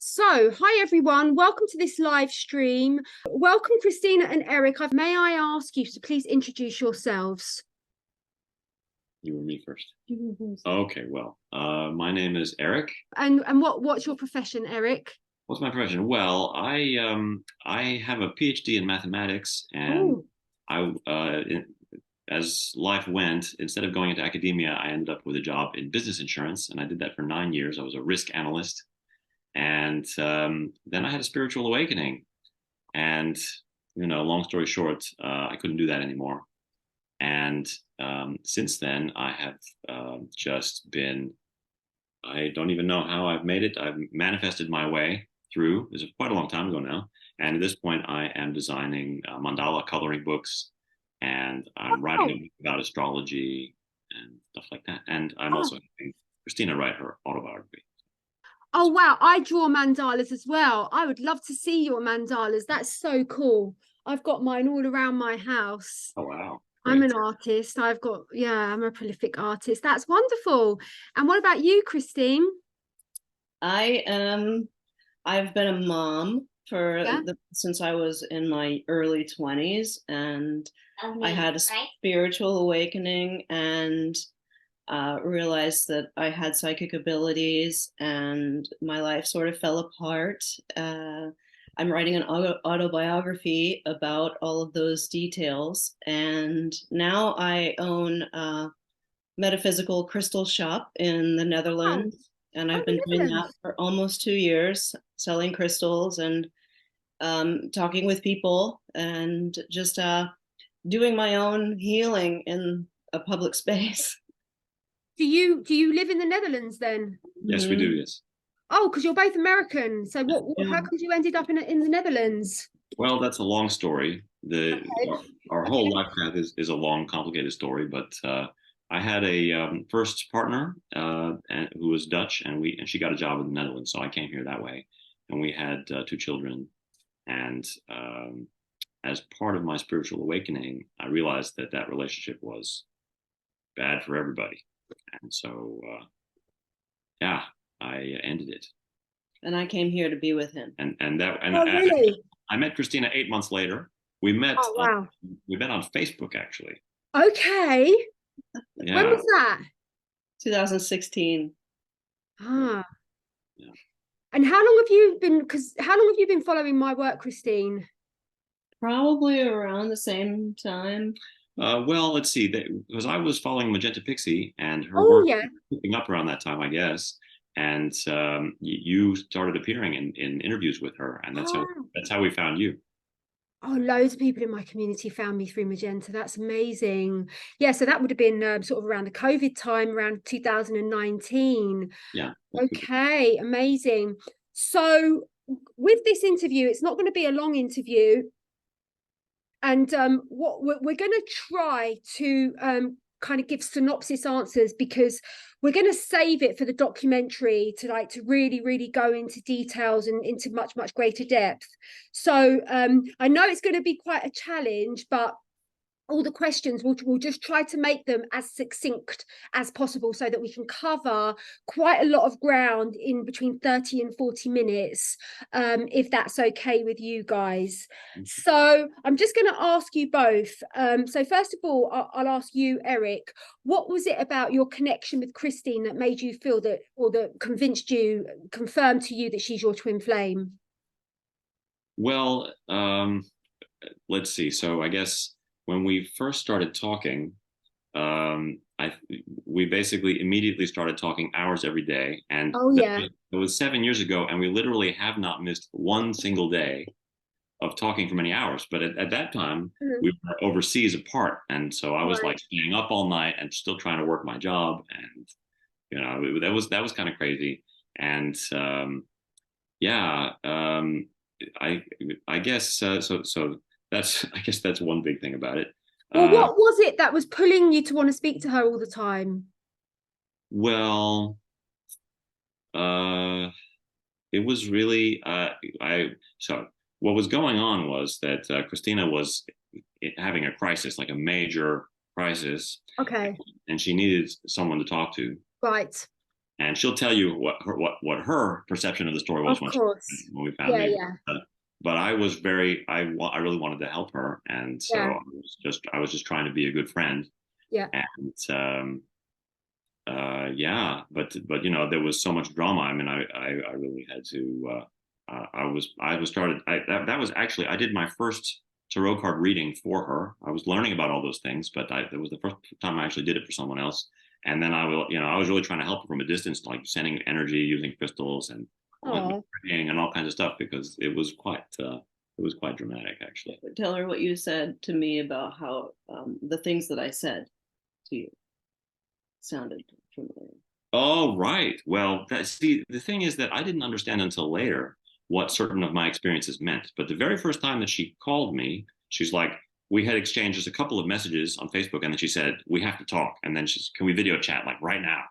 So, hi everyone, welcome to this live stream. Welcome, Christina and Eric. May I ask you to please introduce yourselves? You or me first? Okay, well, my name is Eric. And what's your profession, Eric? What's my profession? Well, I have a PhD in mathematics, and Oh, I as life went, instead of going into academia, I ended up with a job in business insurance, and I did that for 9 years. I was a risk analyst, and then I had a spiritual awakening, and long story short, I couldn't do that anymore. And since then, I have just been, I don't even know how I've made it. I've manifested my way through. This is quite a long time ago now. And at this point, I am designing mandala coloring books, and I'm writing a wow. book about astrology and stuff like that. And I'm Oh, also having Christina write her autobiography. oh, wow. I draw mandalas as well. I would love to see your mandalas. That's so cool. I've got mine all around my house. Oh, wow. I'm Great. an artist. Yeah, I'm a prolific artist. That's wonderful. And what about you, Christine? I am I've been a mom Yeah. since I was in my early 20s, and I had a spiritual awakening and realized that I had psychic abilities, and my life sort of fell apart. I'm writing an autobiography about all of those details, and now I own a metaphysical crystal shop in the Oh, Netherlands, and oh, I've been the doing that Netherlands. for almost 2 years, selling crystals and talking with people, and just doing my own healing in a public space. Do you live in the Netherlands then? Yes, we do. Yes. Oh, because you're both American. So how Yeah. come you ended up in the Netherlands? Well, that's a long story. The Okay. our whole Okay. life path is a long, complicated story. But I had a first partner who was Dutch, and she got a job in the Netherlands, so I came here that way, and we had two children. And as part of my spiritual awakening, I realized that that relationship was bad for everybody, and so yeah, I ended it. And I came here to be with him. And Oh, really? I met Christina 8 months later. We met Oh, on wow. we met on Facebook actually. Okay. When Yeah, was that? 2016. Ah. yeah. And how long have you been following my work, Christine? Probably around the same time. Well, let's see. Because I was following Magenta Pixie, and her Oh, work yeah. was picking up around that time, I guess. And you started appearing in interviews with her, and Oh, that's how we found you. oh, loads of people in my community found me through Magenta. That's amazing. Yeah, so that would have been sort of around the COVID time, around 2019. Yeah, Okay, amazing. So with this interview, it's not going to be a long interview. And what we're going to try to kind of give synopsis answers, because we're going to save it for the documentary to really go into details and into much greater depth. So I know it's going to be quite a challenge, but all the questions, we'll just try to make them as succinct as possible so that we can cover quite a lot of ground in between 30 and 40 minutes, if that's okay with you guys. So I'm just going to ask you both. So first of all, I'll ask you, Eric, what was it about your connection with Christine that made you feel that, or that confirmed to you that she's your twin flame? well, let's see. So I guess when we first started talking, I we basically immediately started talking hours every day, and Oh, yeah. it was 7 years ago, and we literally have not missed one single day of talking for many hours. But at that time, Mhm. we were overseas apart, and so I was Right. like staying up all night and still trying to work my job, and that was kind of crazy. And yeah, I I guess so that's I guess that's one big thing about it. Well, Uh, what was it that was pulling you to want to speak to her all the time? well, uh, it was really I so what was going on was that Christina was having a crisis, like a major crisis, Okay, and she needed someone to talk to. right. and she'll tell you what her perception of the story was Of course. when we found Yeah, me. yeah. But I was I really wanted to help her, and so Yeah. I was just trying to be a good friend. Yeah. And yeah, but you know, there was so much drama. I mean, I really had to. I was started. That was actually, I did my first tarot card reading for her. I was learning about all those things, but that was the first time I actually did it for someone else. And then I was really trying to help her from a distance, like sending energy using crystals and praying and all kinds of stuff, because it was quite dramatic, actually. Tell her what you said to me about how the things that I said to you sounded familiar. Oh, right. Well, see, the thing is that I didn't understand until later what certain of my experiences meant. But the very first time that she called me, she's like, we had exchanged just a couple of messages on Facebook, and then she said, we have to talk. And then she's, can we video chat like right now?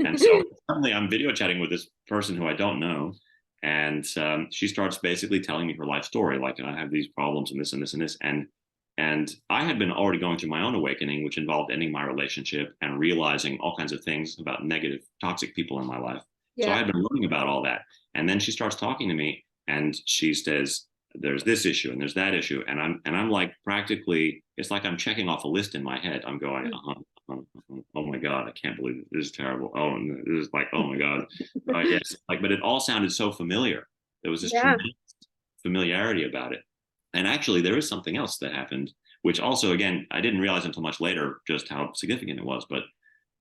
And so suddenly I'm video chatting with this person who I don't know. And she starts basically telling me her life story, like, I have these problems and this and this and this. And I had been already going through my own awakening, which involved ending my relationship and realizing all kinds of things about negative, toxic people in my life. Yeah. So I had been learning about all that. And then she starts talking to me, and she says, there's this issue and there's that issue. And I'm like, practically, it's like I'm checking off a list in my head. I'm going, oh my God, I can't believe it. This is terrible. Oh, and this is like, oh my God. Yes. Like, but it all sounded so familiar. There was this tremendous familiarity about it. And actually, there is something else that happened, which also, again, I didn't realize until much later just how significant it was. But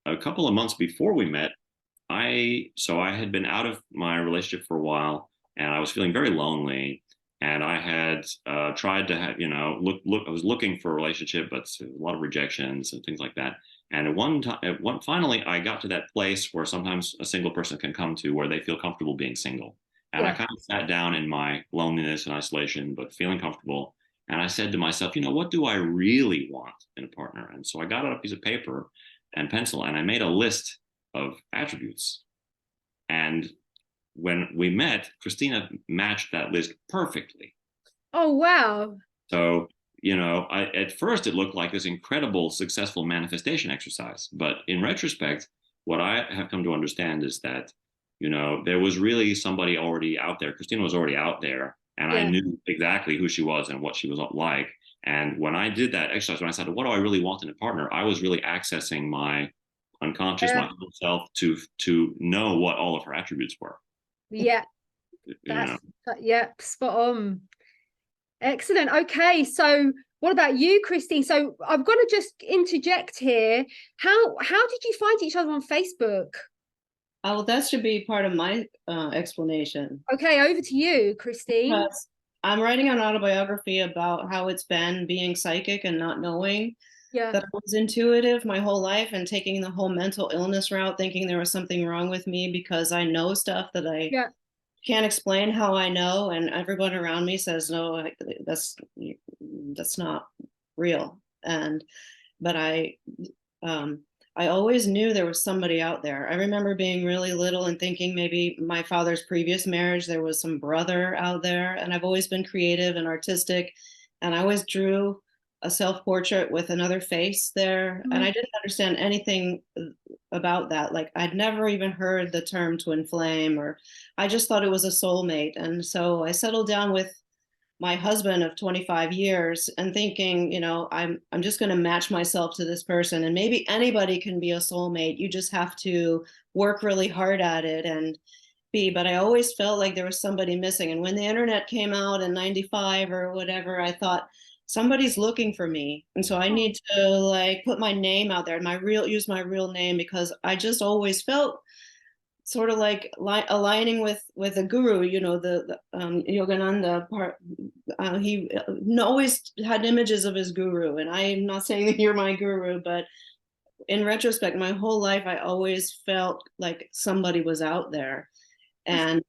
a couple of months before we met, I had been out of my relationship for a while, and I was feeling very lonely. And I had tried to have, I was looking for a relationship, but a lot of rejections and things like that. And finally, I got to that place where sometimes a single person can come to where they feel comfortable being single. And I kind of sat down in my loneliness and isolation, but feeling comfortable. And I said to myself, what do I really want in a partner? And so I got out a piece of paper and pencil, and I made a list of attributes. And when we met, Christina matched that list perfectly. Oh, wow. So, at first it looked like this incredible, successful manifestation exercise. But in retrospect, what I have come to understand is that there was really somebody already out there. Christina was already out there, and I knew exactly who she was and what she was like. And when I did that exercise, when I said, what do I really want in a partner? I was really accessing my unconscious, my whole self to know what all of her attributes were. Yeah. Spot on. Excellent. Okay. So what about you, Christine? So I've got to just interject here. How did you find each other on Facebook? Oh, that should be part of my explanation. Okay, over to you, Christine. Because I'm writing an autobiography about how it's been being psychic and not knowing that I was intuitive my whole life, and taking the whole mental illness route, thinking there was something wrong with me because I know stuff that I can't explain how I know. And everyone around me says, no, that's not real. But I always knew there was somebody out there. I remember being really little and thinking maybe my father's previous marriage, there was some brother out there. And I've always been creative and artistic. And I always drew a self-portrait with another face there. Mm-hmm. And I didn't understand anything about that. Like, I'd never even heard the term twin flame, or I just thought it was a soulmate. And so I settled down with my husband of 25 years and thinking, I'm just going to match myself to this person, and maybe anybody can be a soulmate. You just have to work really hard at it and but I always felt like there was somebody missing. And when the internet came out in 95 or whatever, I thought, somebody's looking for me. And so I need to put my name out there and use my real name, because I just always felt sort of like aligning with a guru, the Yogananda part. He always had images of his guru, and I'm not saying that you're my guru, but in retrospect, my whole life, I always felt like somebody was out there. And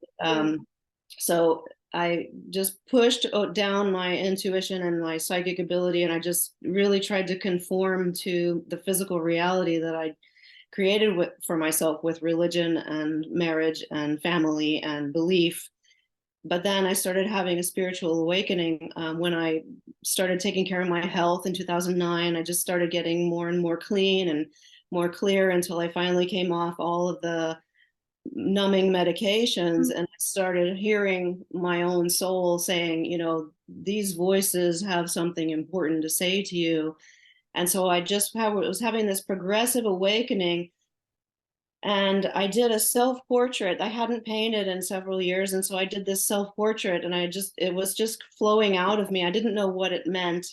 so I just pushed down my intuition and my psychic ability, and I just really tried to conform to the physical reality that I created for myself with religion and marriage and family and belief. But then I started having a spiritual awakening when I started taking care of my health in 2009. I just started getting more and more clean and more clear until I finally came off all of the numbing medications, and I started hearing my own soul saying, you know, these voices have something important to say to you. And so I just was having this progressive awakening. And I did a self-portrait. I hadn't painted in several years. And so I did this self-portrait, and it was just flowing out of me. I didn't know what it meant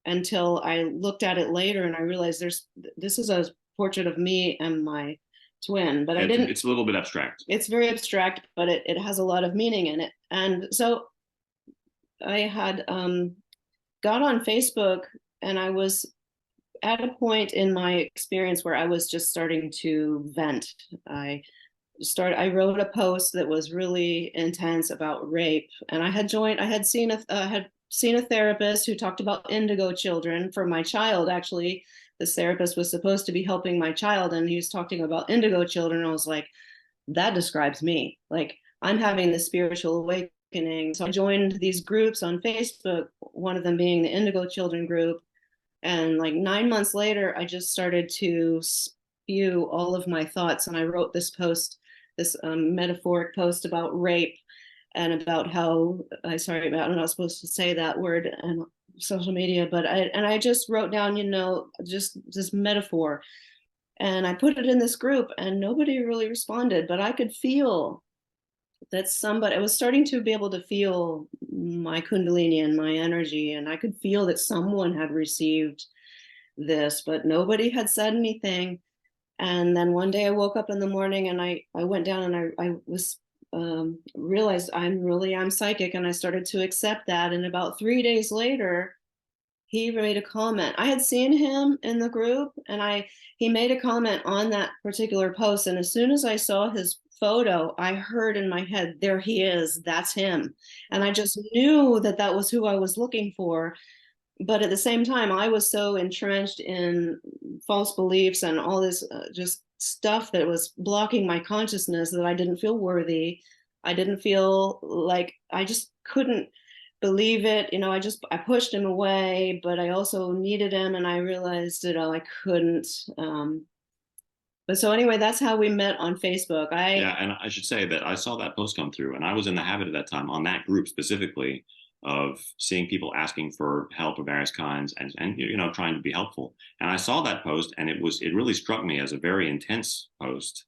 until I looked at it later, and I realized this is a portrait of me and my twin, but it's a little bit abstract. It's very abstract, but it has a lot of meaning in it. And so I had got on Facebook, and I was at a point in my experience where I was just starting to vent. I wrote a post that was really intense about rape, and I had seen a therapist who talked about indigo children for my child. Actually, this therapist was supposed to be helping my child, and he was talking about indigo children. I was like, that describes me. Like, I'm having this spiritual awakening. So I joined these groups on Facebook, one of them being the Indigo Children group. And like 9 months later, I just started to spew all of my thoughts. And I wrote this post, this metaphoric post about rape, and about how I'm not supposed to say that word on social media, but I just wrote down, you know, just this metaphor, and I put it in this group, and nobody really responded, but I could feel that I was starting to be able to feel my Kundalini and my energy, and I could feel that someone had received this, but nobody had said anything. And then one day I woke up in the morning, and I went down, and I was realized I'm psychic, and I started to accept that. And about 3 days later, he made a comment. I had seen him in the group, and he made a comment on that particular post. And as soon as I saw his photo, I heard in my head, there he is, that's him. And I just knew that that was who I was looking for. But at the same time, I was so entrenched in false beliefs and all this just stuff that was blocking my consciousness that I didn't feel worthy. I didn't feel like, I just couldn't believe it. You know, I pushed him away, but I also needed him, and I realized, you know, I couldn't. But so anyway, that's how we met on Facebook. Yeah, and I should say that I saw that post come through, and I was in the habit at that time on that group specifically of seeing people asking for help of various kinds, and you know, trying to be helpful. And I saw that post, and it really struck me as a very intense post.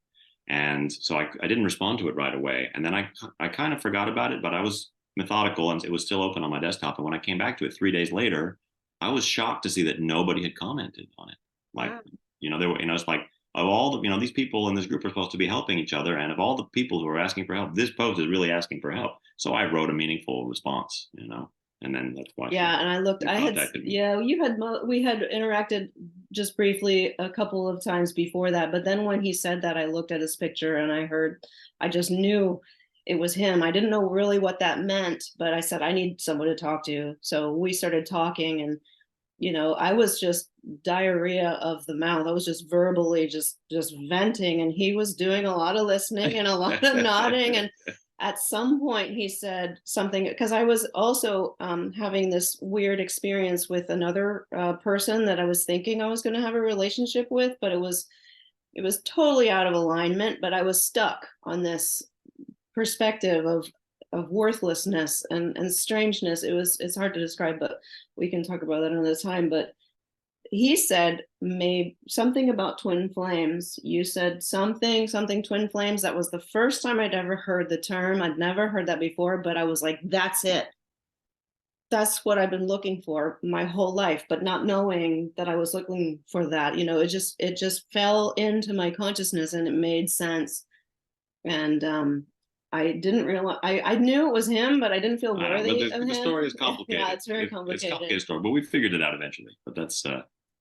And so I didn't respond to it right away. And then I kind of forgot about it, but I was methodical, and it was still open on my desktop. And when I came back to it 3 days later, I was shocked to see that nobody had commented on it. Like, wow. You know, there were, you know, it's like, of all the, you know, these people in this group are supposed to be helping each other, and of all the people who are asking for help, this post is really asking for help. So I wrote a meaningful response, you know, and then that's why. Yeah, and we had interacted just briefly a couple of times before that, but then when he said that, I looked at his picture, and I just knew it was him. I didn't know really what that meant, but I said, I need someone to talk to. So we started talking, and you know, I was just diarrhea of the mouth. I was just verbally just venting, and he was doing a lot of listening and a lot of nodding. And at some point he said something, because I was also having this weird experience with another person that I was thinking I was going to have a relationship with, but it was totally out of alignment. But I was stuck on this perspective of worthlessness and strangeness. It's hard to describe, but we can talk about that another time. But he said maybe something about twin flames. You said something twin flames. That was the first time I'd ever heard the term. I'd never heard that before, but I was like, that's it. That's what I've been looking for my whole life, but not knowing that I was looking for that. You know, it just fell into my consciousness, and it made sense. And I didn't realize, I knew it was him, but I didn't feel worthy of him. The story is complicated. Yeah, it's very complicated. It's a complicated story, but we figured it out eventually. But that's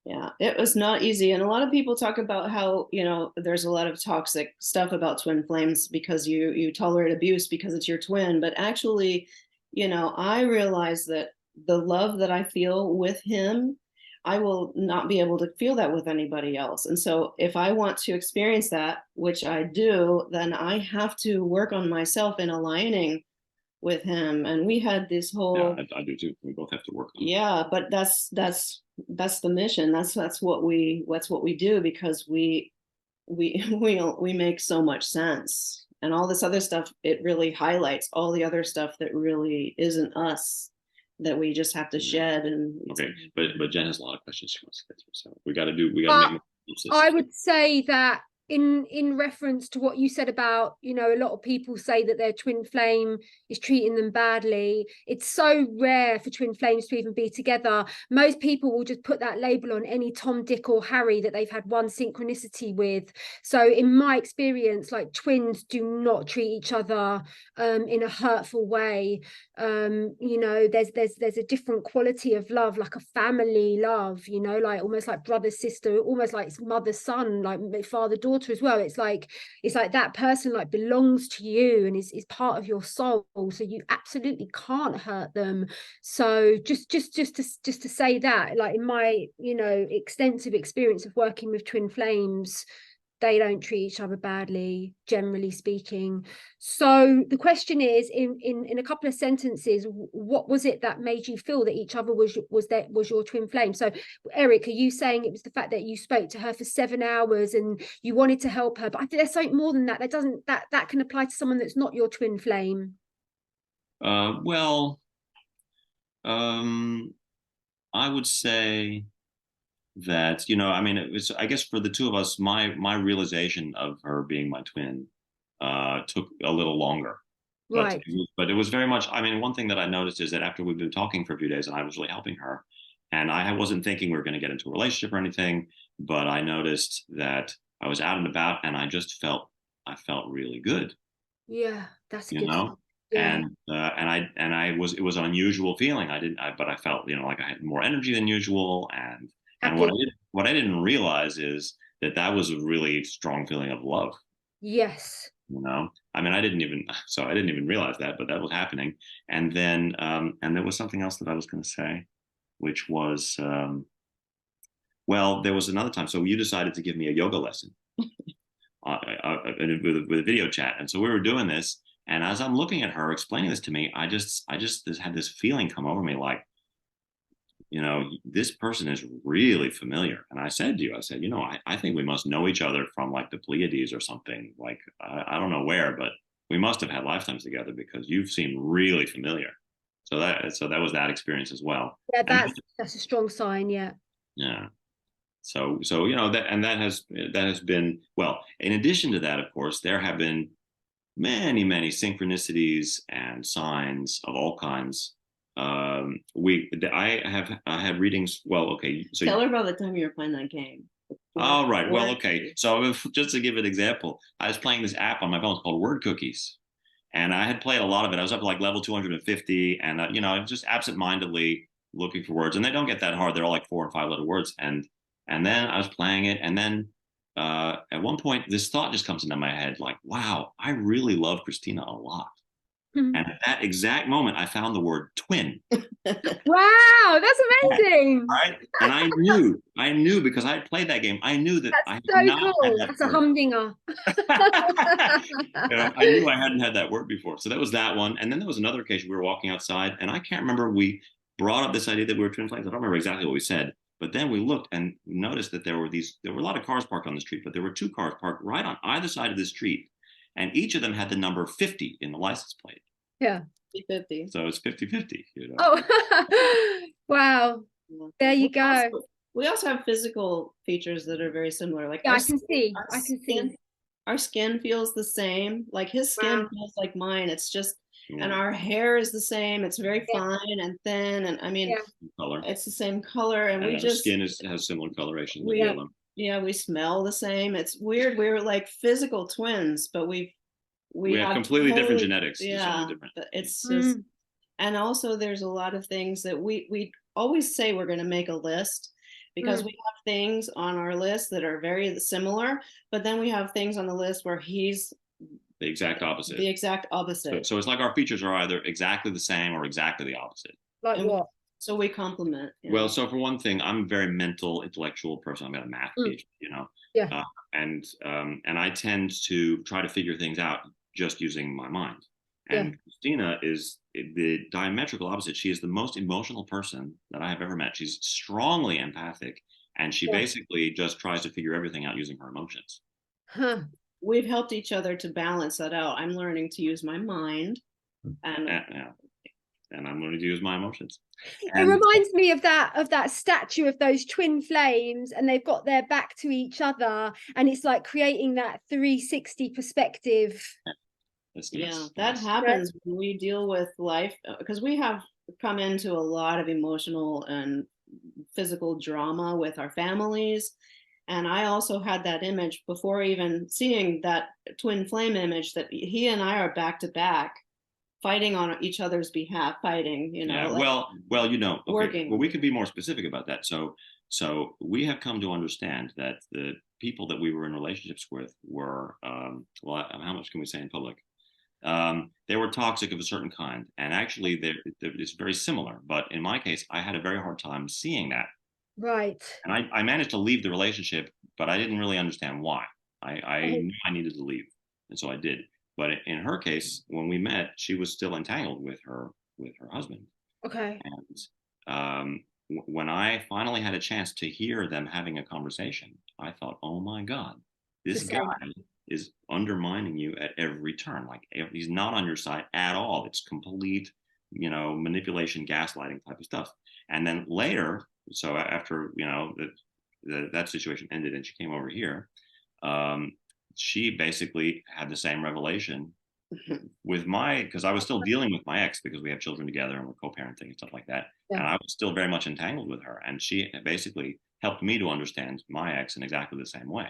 yeah, it was not easy. And a lot of people talk about how, you know, there's a lot of toxic stuff about twin flames because you tolerate abuse because it's your twin. But actually, you know, I realized that the love that I feel with him, I will not be able to feel that with anybody else. And so if I want to experience that, which I do, then I have to work on myself in aligning with him. And we had this whole, yeah, I do too. We both have to work on it. Yeah, but that's the mission. That's what we do, because we make so much sense. and all this other stuff, it really highlights all the other stuff that really isn't us, that we just have to shed. And okay, but Jen has a lot of questions she wants to get through, so we got to make. I would say that in reference to what you said about, you know, a lot of people say that their twin flame is treating them badly. It's so rare for twin flames to even be together. Most people will just put that label on any Tom, Dick or Harry that they've had one synchronicity with. So in my experience, like, twins do not treat each other in a hurtful way. You know, there's a different quality of love, like a family love, you know, like almost like brother sister, almost like mother son, like father daughter as well. It's like that person like belongs to you and is part of your soul, so you absolutely can't hurt them. So just to say that, like, in my, you know, extensive experience of working with twin flames, they don't treat each other badly, generally speaking. So the question is, in a couple of sentences, what was it that made you feel that each other was your twin flame? So Eric, are you saying it was the fact that you spoke to her for 7 hours and you wanted to help her? But I think there's something more than that. That can apply to someone that's not your twin flame. Well, I would say that, you know, I mean, it was, I guess for the two of us, my realization of her being my twin took a little longer. Right. But it was very much, I mean, one thing that I noticed is that after we've been talking for a few days and I was really helping her, and I wasn't thinking we were going to get into a relationship or anything, but I noticed that I was out and about and I felt really good. Yeah, that's you good. know Yeah. and it was an unusual feeling. But I felt, you know, like I had more energy than usual, and what I didn't realize is that that was a really strong feeling of love. Yes. You know, I mean, I didn't even realize that, but that was happening. And then and there was something else that I was going to say, which was well, there was another time. So you decided to give me a yoga lesson with a video chat, and so we were doing this. And as I'm looking at her explaining this to me, I just had this feeling come over me, like, you know, this person is really familiar. And I said to you, I said, you know, I think we must know each other from like the Pleiades or something. Like, I don't know where, but we must have had lifetimes together because you've seemed really familiar. So that was that experience as well. Yeah, that's a strong sign. Yeah. Yeah. So you know, that has been, well, in addition to that, of course, there have been many synchronicities and signs of all kinds. I had readings. Well, okay. So tell her about the time you were playing that game. Oh, right. Well, okay. So just to give an example, I was playing this app on my phone called Word Cookies, and I had played a lot of it. I was up to like level 250, and you know, just absentmindedly looking for words, and they don't get that hard. They're all like 4 and 5 letter words, and then I was playing it, and then at one point, this thought just comes into my head, like, wow, I really love Christina a lot. And at that exact moment, I found the word twin. Wow, that's amazing. Right? And I knew because I had played that game. I knew that That's I had so not cool. had that That's a word. humdinger. You know, I knew I hadn't had that word before. So that was that one. And then there was another occasion we were walking outside, and I can't remember, we brought up this idea that we were twin flames. I don't remember exactly what we said. But then we looked and noticed that there were a lot of cars parked on the street, but there were 2 cars parked right on either side of the street. And each of them had the number 50 in the license plate. Yeah. 50-50. So it's 50-50, you know. Oh, wow. There you go. We also have physical features that are very similar. Like, yeah, I can see. Our skin feels the same. Like, his skin feels like mine. It's just, and our hair is the same. It's very fine and thin, and I mean, color. It's the same color, and we our just skin has similar coloration. Yeah, we smell the same. It's weird. We're like physical twins, but we have completely different genetics. Yeah, different. It's just, and also there's a lot of things that we always say we're going to make a list, because we have things on our list that are very similar, but then we have things on the list where he's the exact opposite. The exact opposite. So it's like our features are either exactly the same or exactly the opposite. Like what? So we complement. Well, so for one thing, I'm a very mental, intellectual person. I'm a math PhD, you know. Yeah. And I tend to try to figure things out just using my mind. And Christina is the diametrical opposite. She is the most emotional person that I have ever met. She's strongly empathic, and she basically just tries to figure everything out using her emotions. Huh. we've helped each other to balance that out. I'm learning to use my mind, and and I'm going to use my emotions. It reminds me of that statue of those twin flames, and they've got their back to each other, and it's like creating that 360 perspective. Yeah, that happens when we deal with life, because we have come into a lot of emotional and physical drama with our families. And I also had that image before even seeing that twin flame image, that he and I are back to back fighting on each other's behalf, fighting, Yeah, like well, okay. working. Well, we could be more specific about that. So we have come to understand that the people that we were in relationships with were, well, how much can we say in public? They were toxic of a certain kind, and actually, it's very similar. But in my case, I had a very hard time seeing that. Right. And I managed to leave the relationship, but I didn't really understand why. I knew I needed to leave, and so I did. But in her case, when we met, she was still entangled with her husband. Okay. And when I finally had a chance to hear them having a conversation, I thought, "Oh my God, this guy is undermining you at every turn. Like he's not on your side at all. It's complete, manipulation, gaslighting type of stuff." And then later, so after that situation ended, and she came over here, she basically had the same revelation with because I was still dealing with my ex, because we have children together and we're co-parenting and stuff like that. Yeah. And I was still very much entangled with her. And she basically helped me to understand my ex in exactly the same way.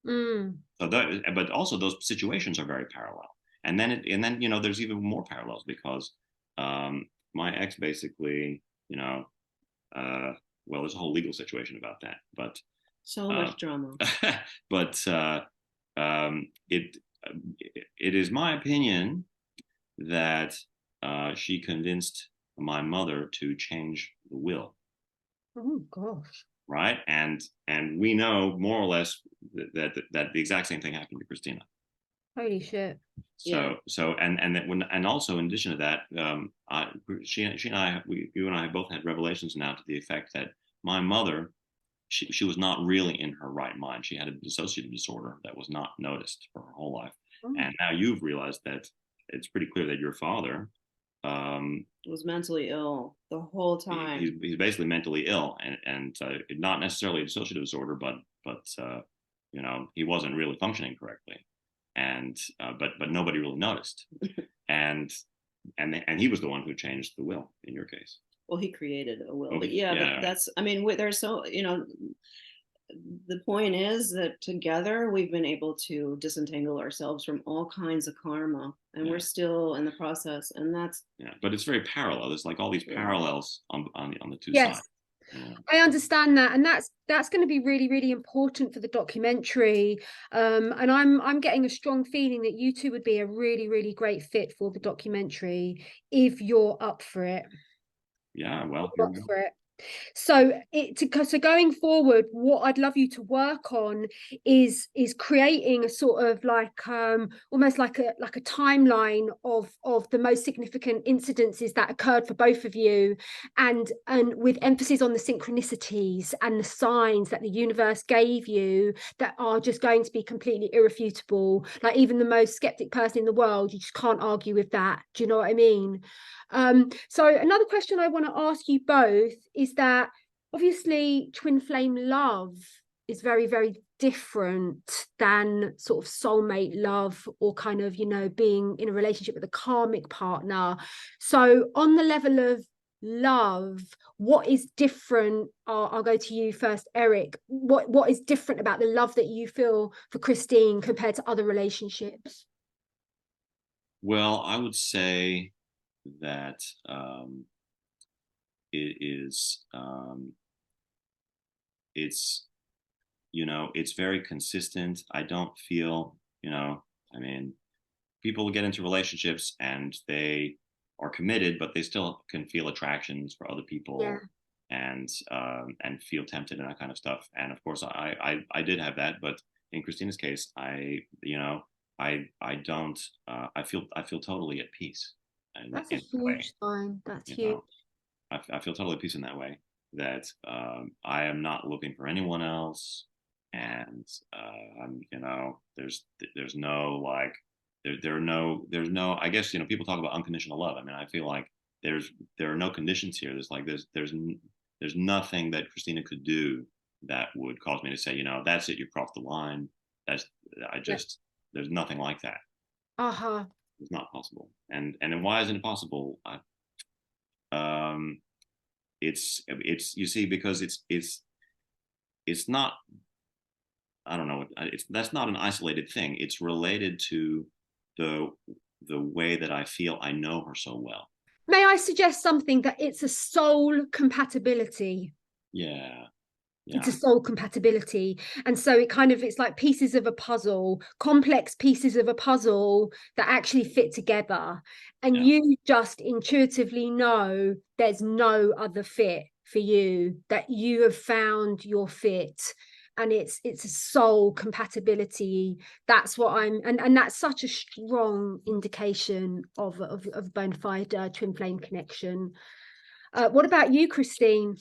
Mm. So but also those situations are very parallel. And then there's even more parallels, because my ex basically, well, there's a whole legal situation about that, but so much drama. But it is my opinion that she convinced my mother to change the will. Oh gosh! Right, and we know more or less that the exact same thing happened to Christina. Holy shit! And also in addition to that, she and I, you and I have both had revelations now to the effect that my mother, she was not really in her right mind. She had a dissociative disorder that was not noticed for her whole life. And now you've realized that it's pretty clear that your father was mentally ill the whole time. He's basically mentally ill, and not necessarily a dissociative disorder, but he wasn't really functioning correctly, and but nobody really noticed, and he was the one who changed the will in your case. Well, he created a will, but that's, I mean, there's the point is that together we've been able to disentangle ourselves from all kinds of karma, and we're still in the process, and that's but it's very parallel. There's like all these parallels on the two sides. I understand that, and that's going to be really, really important for the documentary. And I'm getting a strong feeling that you two would be a really, really great fit for the documentary if you're up for it. Yeah, well, up for it. So going forward, what I'd love you to work on is creating a sort of like almost like a timeline of the most significant incidences that occurred for both of you, and with emphasis on the synchronicities and the signs that the universe gave you that are just going to be completely irrefutable. Like even the most skeptic person in the world, you just can't argue with that. Do you know what I mean? So another question I want to ask you both is that obviously twin flame love is very, very different than sort of soulmate love, or kind of, being in a relationship with a karmic partner. So on the level of love, what is different? I'll go to you first, Eric. What is different about the love that you feel for Christine compared to other relationships? Well, I would say that it is it's very consistent. I don't feel, I mean, people get into relationships and they are committed, but they still can feel attractions for other people, and feel tempted and that kind of stuff. And of course I did have that, but in Christina's case, I don't, I feel totally at peace. That's a huge sign. That's huge. I feel totally at peace in that way, that I am not looking for anyone else, and you know, there's no like there are no there's no I guess, you know, people talk about unconditional love. I mean, I feel like there are no conditions here. There's like there's nothing that Christina could do that would cause me to say, you know, that's it, you crossed the line. That's I just there's nothing like that. Uh-huh. It's not possible. And then why isn't it possible? Um, it's you see, because it's not, I don't know, it's that's not an isolated thing. It's related to the the way that I feel I know her so well. May I suggest something, that it's a soul compatibility? Yeah. It's a Yeah. soul compatibility. And so it's like pieces of a puzzle, complex pieces of a puzzle that actually fit together. And Yeah. you just intuitively know there's no other fit for you, that you have found your fit. And it's a soul compatibility. That's what and that's such a strong indication of bona fide twin flame connection. What about you, Christine?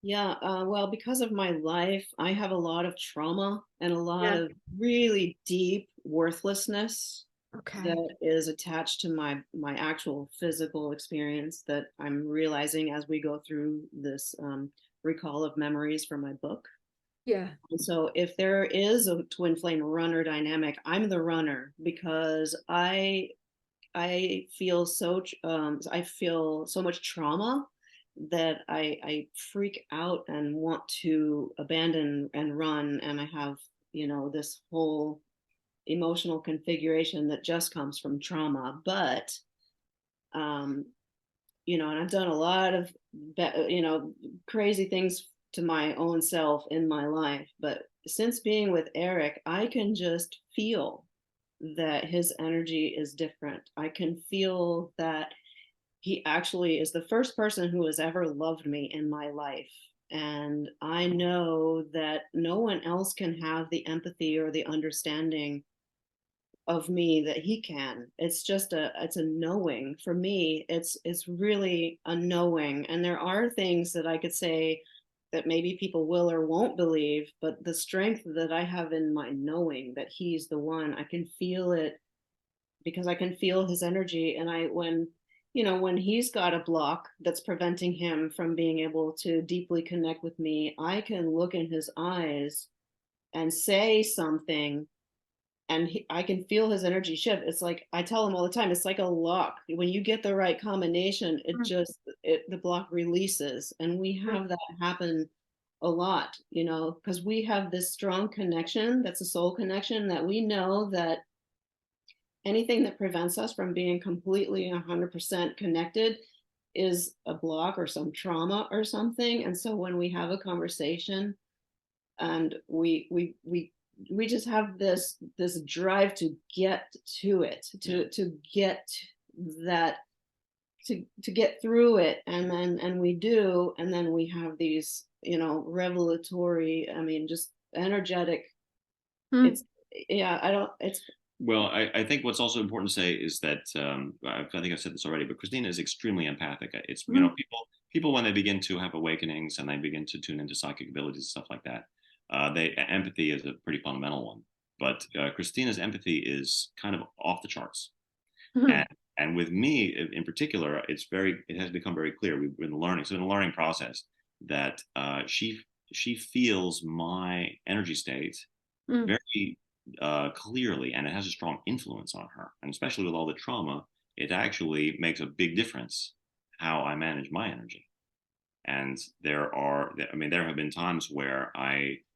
Yeah, well, because of my life, I have a lot of trauma and a lot Yeah. of really deep worthlessness Okay. that is attached to my actual physical experience that I'm realizing as we go through this recall of memories for my book. Yeah. And so if there is a twin flame runner dynamic, I'm the runner because I feel I feel so much trauma that I freak out and want to abandon and run, and I have, you know, this whole emotional configuration that just comes from trauma. But um you know, and I've done a lot of you know, crazy things to my own self in my life, but since being with Eric, I can just feel that his energy is different. I can feel that he actually is the first person who has ever loved me in my life. And I know that no one else can have the empathy or the understanding of me that he can. It's a knowing. For me, it's really a knowing. And there are things that I could say that maybe people will or won't believe, but the strength that I have in my knowing that he's the one, I can feel it because I can feel his energy. And when, you know, when he's got a block that's preventing him from being able to deeply connect with me, I can look in his eyes and say something, and I can feel his energy shift. It's like I tell him all the time, it's like a lock. When you get the right combination, the block releases. And we have that happen a lot, you know, because we have this strong connection that's a soul connection, that we know that anything that prevents us from being completely 100% connected is a block or some trauma or something. And so when we have a conversation and we just have this drive to get to it, to get that, to get through it, and we do, and then we have these, you know, revelatory, I mean, just energetic. It's yeah, I don't it's Well, I think what's also important to say is that I think I've said this already, but Christina is extremely empathic. It's, you know, people when they begin to have awakenings and they begin to tune into psychic abilities and stuff like that, empathy is a pretty fundamental one. But Christina's empathy is kind of off the charts. And with me in particular, it has become very clear. We've been learning, so in the learning process, that she feels my energy state very clearly, and it has a strong influence on her. And especially with all the trauma, it actually makes a big difference how I manage my energy. And there have been times where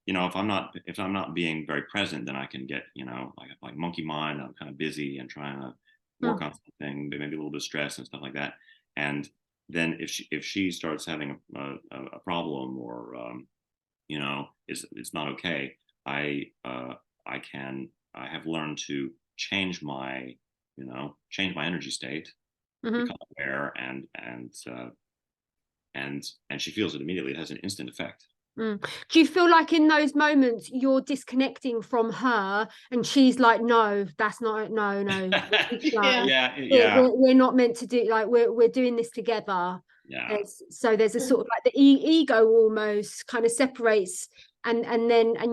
you know, if I'm not being very present, then I can get, you know, like monkey mind. I'm kind of busy and trying to work on something, maybe a little bit of stress and stuff like that. And then if she starts having a problem, or you know, it's not okay, I have learned to change my energy state, become aware, and she feels it immediately. It has an instant effect. Do you feel like in those moments you're disconnecting from her and she's like, no, that's not, no, yeah. we're not meant to do, like we're doing this together? Yeah. There's a sort of like the ego almost kind of separates, and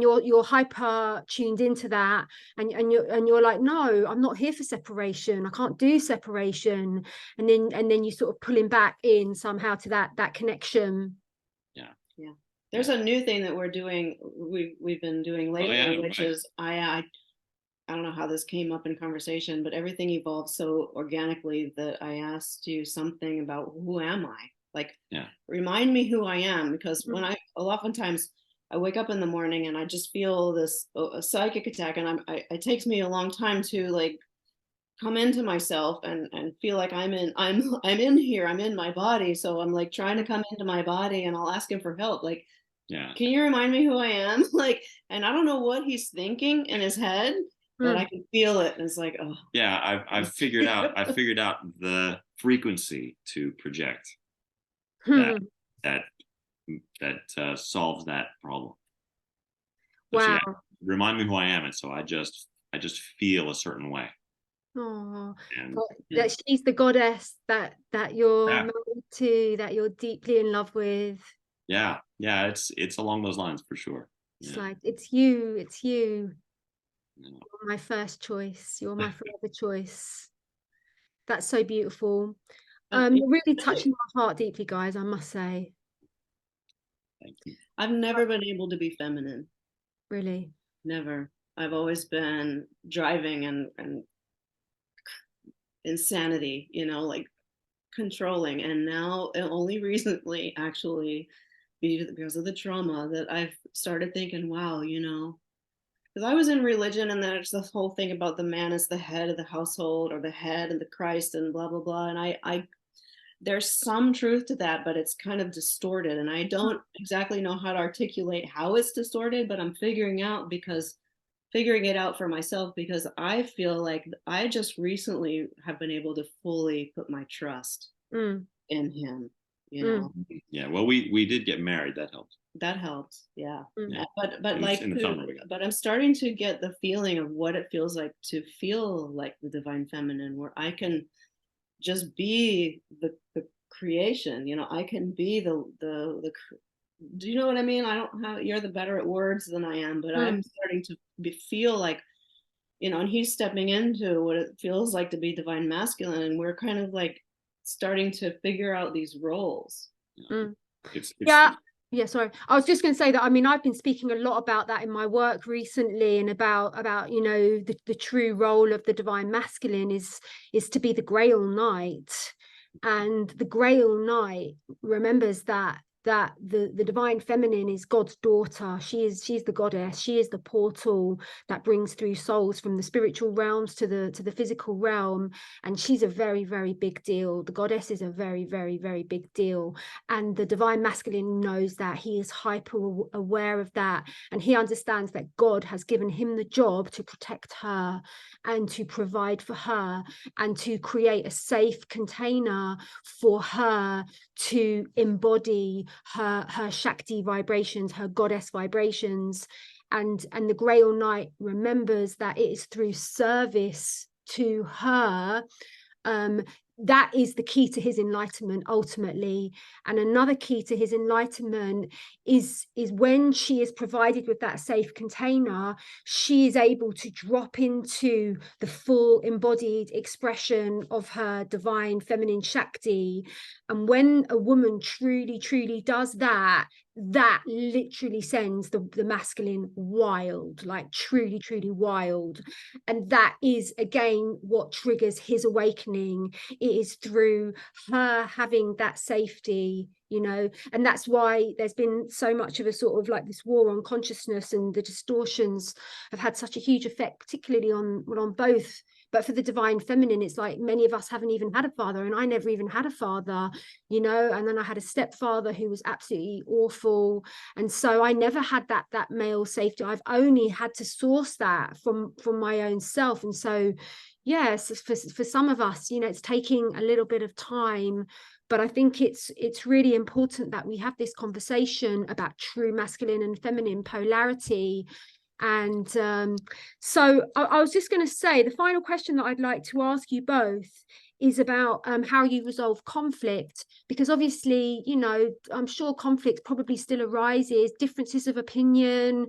you're hyper tuned into that, and you're like, no, I'm not here for separation, I can't do separation, and then you sort of pulling back in somehow to that connection. Yeah. There's a new thing that we're doing, we've been doing lately, which is I don't know how this came up in conversation, but everything evolved so organically that I asked you something about who am I? Like, remind me who I am, because when oftentimes I wake up in the morning and I just feel this a psychic attack, and it takes me a long time to like come into myself and feel like I'm in here, I'm in my body. So I'm like trying to come into my body, and I'll ask him for help. Like, can you remind me who I am? Like, and I don't know what he's thinking in his head, but I can feel it. And it's like, oh. Yeah, I've figured out the frequency to project that solves that problem. Wow. So, remind me who I am, and so I just feel a certain way. Oh, that she's the goddess that you're married to, that you're deeply in love with. Yeah, it's along those lines for sure. It's like it's you. You're my first choice. You're my forever choice. That's so beautiful. You're really touching my heart deeply, guys, I must say. Thank you. I've never been able to be feminine. Really? Never. I've always been driving and insanity, like controlling. And now, only recently, actually, because of the trauma, that I've started thinking, wow, because I was in religion, and there's this whole thing about the man as the head of the household, or the head and the Christ, and blah blah blah. And I there's some truth to that, but it's kind of distorted, and I don't exactly know how to articulate how it's distorted, but I'm figuring it out for myself, because I feel like I just recently have been able to fully put my trust in him, Yeah, well, we did get married. That helped. That helped, yeah. But like, but I'm starting to get the feeling of what it feels like to feel like the divine feminine, where I can just be the creation. I can be the do you know what I mean? I don't have, you're the better at words than I am, but I'm starting to feel like, and he's stepping into what it feels like to be divine masculine, and we're kind of like starting to figure out these roles. Yeah, sorry. I was just going to say that, I've been speaking a lot about that in my work recently, and about the true role of the divine masculine is to be the Grail Knight. And the Grail Knight remembers that the divine feminine is God's daughter. She's the goddess. She is the portal that brings through souls from the spiritual realms to the physical realm, and she's a very, very big deal. The goddess is a very, very, very big deal, and the divine masculine knows that. He is hyper aware of that, and he understands that God has given him the job to protect her and to provide for her and to create a safe container for her to embody her Shakti vibrations, her goddess vibrations. And the Grail Knight remembers that it is through service to her that is the key to his enlightenment ultimately. And another key to his enlightenment is when she is provided with that safe container, she is able to drop into the full embodied expression of her divine feminine Shakti. And when a woman truly does that literally sends the masculine wild, like truly wild. And that is again what triggers his awakening. It is through her having that safety, and that's why there's been so much of a sort of like this war on consciousness, and the distortions have had such a huge effect, particularly on both. But for the divine feminine, it's like many of us haven't even had a father, and I never even had a father, and then I had a stepfather who was absolutely awful, and so I never had that male safety. I've only had to source that from my own self. And so yes, for some of us, it's taking a little bit of time, but I think it's really important that we have this conversation about true masculine and feminine polarity. And so I was just going to say, the final question that I'd like to ask you both is about how you resolve conflict, because obviously, you know, I'm sure conflict probably still arises, differences of opinion,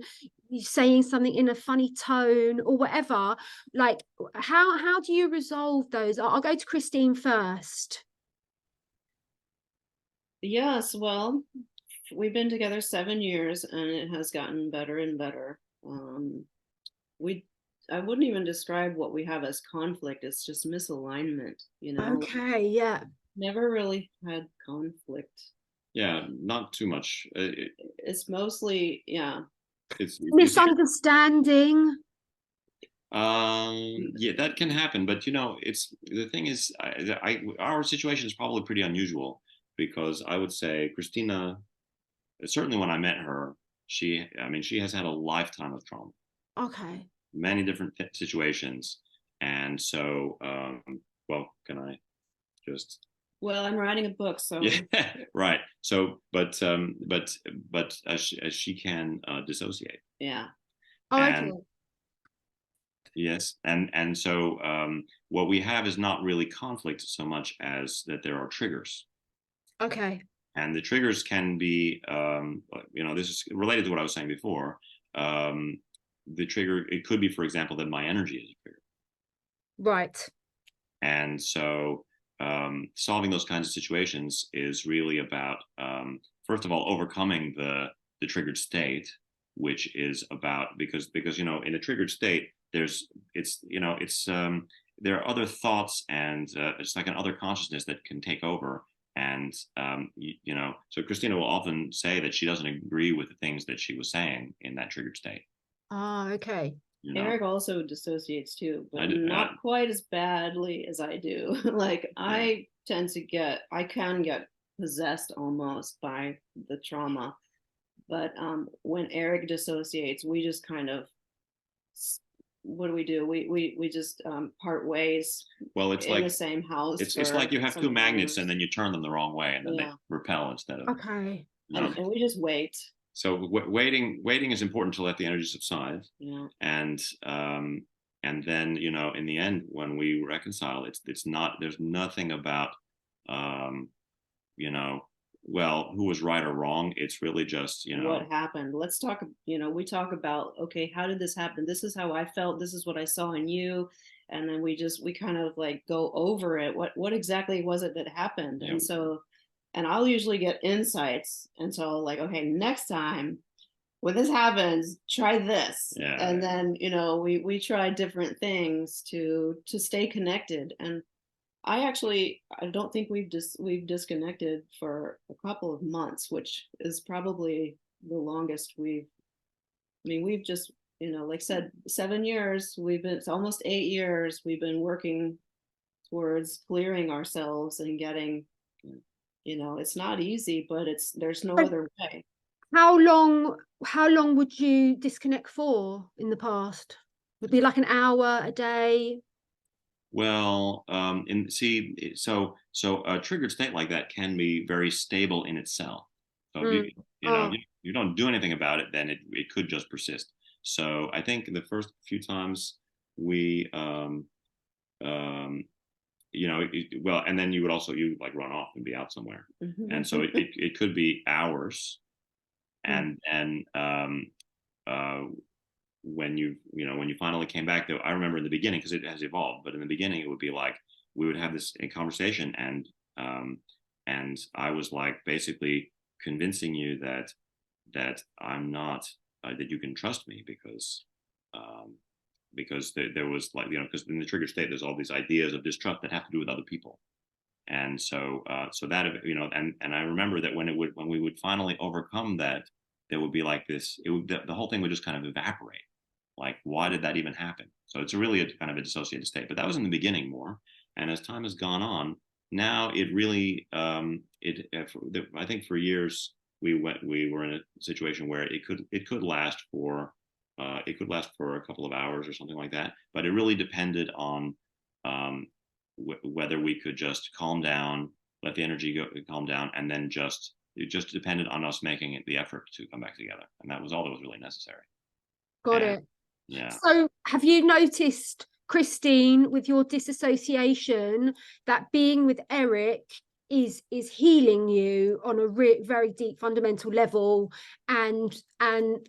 saying something in a funny tone or whatever. Like, how do you resolve those? I'll go to Christine first. Yes, well, we've been together 7 years and it has gotten better and better. We I wouldn't even describe what we have as conflict. It's just misalignment, you know. Okay, yeah. Never really had conflict. Yeah, not too much. It's mostly, yeah. It's Misunderstanding. Yeah, that can happen, but you know, it's the thing is, our situation is probably pretty unusual because I would say Christina, certainly when I met her, I mean, she has had a lifetime of trauma, Okay. many different situations, and so, well, can I just? Well, I'm writing a book, so Yeah, right. So, but as she can dissociate. yeah. Oh, okay. And yes, and so what we have is not really conflict so much as that there are triggers, Okay. and the triggers can be, you know, this is related to what I was saying before. The trigger, it could be, for example, that my energy is a trigger, Right. and so solving those kinds of situations is really about, first of all, overcoming the triggered state, which is about because you know, in a triggered state, there are other thoughts, and it's like an other consciousness that can take over. And you know, so Christina will often say that she doesn't agree with the things that she was saying in that triggered state. Ah, okay. You know, Eric also dissociates too, but do, not quite as badly as I do. Like yeah. I can get possessed almost by the trauma. But when Eric dissociates, we just kind of, what do? We just part ways. Well, it's in like the same house. it's like you have two magnets, and years. then you turn them the wrong way, and then Yeah. they repel instead of. Okay. You know. And we just wait. So waiting is important to let the energy subside. Yeah. And then, you know, in the end, when we reconcile, it's not, there's nothing about, you know, well, who was right or wrong. It's really just, you know, what happened. Let's talk, you know, we talk about, okay, how did this happen? This is how I felt. This is what I saw in you. And then we kind of like go over it. What exactly was it that happened? Yeah. And so, and I'll usually get insights. And so like, okay, next time when this happens, try this. Yeah, and then, you know, we try different things to stay connected. And I don't think we've disconnected for a couple of months, which is probably the longest we've just, you know, like said, 7 years, it's almost 8 years. We've been working towards clearing ourselves and getting, you know, it's not easy, but there's no other way. How long would you disconnect for in the past? Would it be like an hour, a day? Well, so a triggered state like that can be very stable in itself. So if you know, you don't do anything about it, then it could just persist. So I think the first few times we, you know, well, and then you like run off and be out somewhere, and so it could be hours, and then when you finally came back, though, I remember in the beginning, because it has evolved, but in the beginning it would be like we would have this conversation, and I was like basically convincing you that I'm not, that you can trust me, because there was, like, you know, because in the trigger state there's all these ideas of distrust that have to do with other people, and so that, you know, and I remember that when we would finally overcome that, there would be like this, the whole thing would just kind of evaporate. Like, why did that even happen? So it's really a kind of a dissociated state. But that was in the beginning more. And as time has gone on, now it really, I think for years we were in a situation where it could last for a couple of hours or something like that. But it really depended on whether we could just calm down, let the energy calm down, and then it just depended on us making the effort to come back together. And that was all that was really necessary. Got it. Yeah. So have you noticed Christine, with your disassociation, that being with Eric is healing you on a very deep fundamental level, and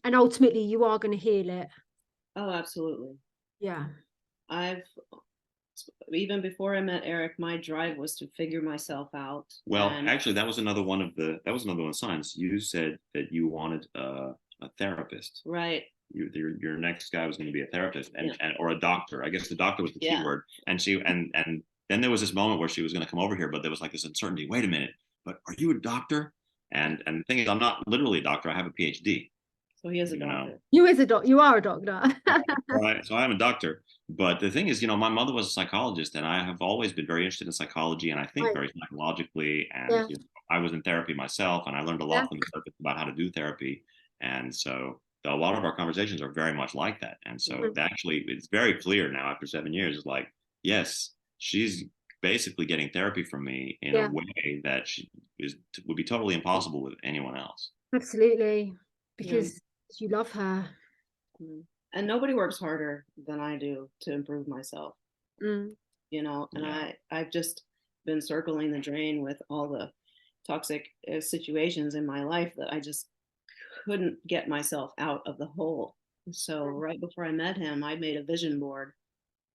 ultimately you are going to heal it. Oh, absolutely. Yeah. Even before I met Eric, my drive was to figure myself out. Well, actually, that was another one of the signs. You said that you wanted a therapist. Right. Your next guy was going to be a therapist and or a doctor. I guess the doctor was the key word. And then there was this moment where she was going to come over here, but there was like this uncertainty. Wait a minute, but are you a doctor? And the thing is, I'm not literally a doctor. I have a PhD. So he is a doctor. You are a doctor. Right. So I am a doctor. But the thing is, my mother was a psychologist, and I have always been very interested in psychology, and I think very psychologically. And I was in therapy myself, and I learned a lot from the therapist about how to do therapy. And so a lot of our conversations are very much like that. And so actually, it's very clear now after 7 years, it's like, yes, she's basically getting therapy from me in a way that would be totally impossible with anyone else. Absolutely, because you love her. And nobody works harder than I do to improve myself. And I've just been circling the drain with all the toxic situations in my life that I just couldn't get myself out of the hole. So right before I met him, I made a vision board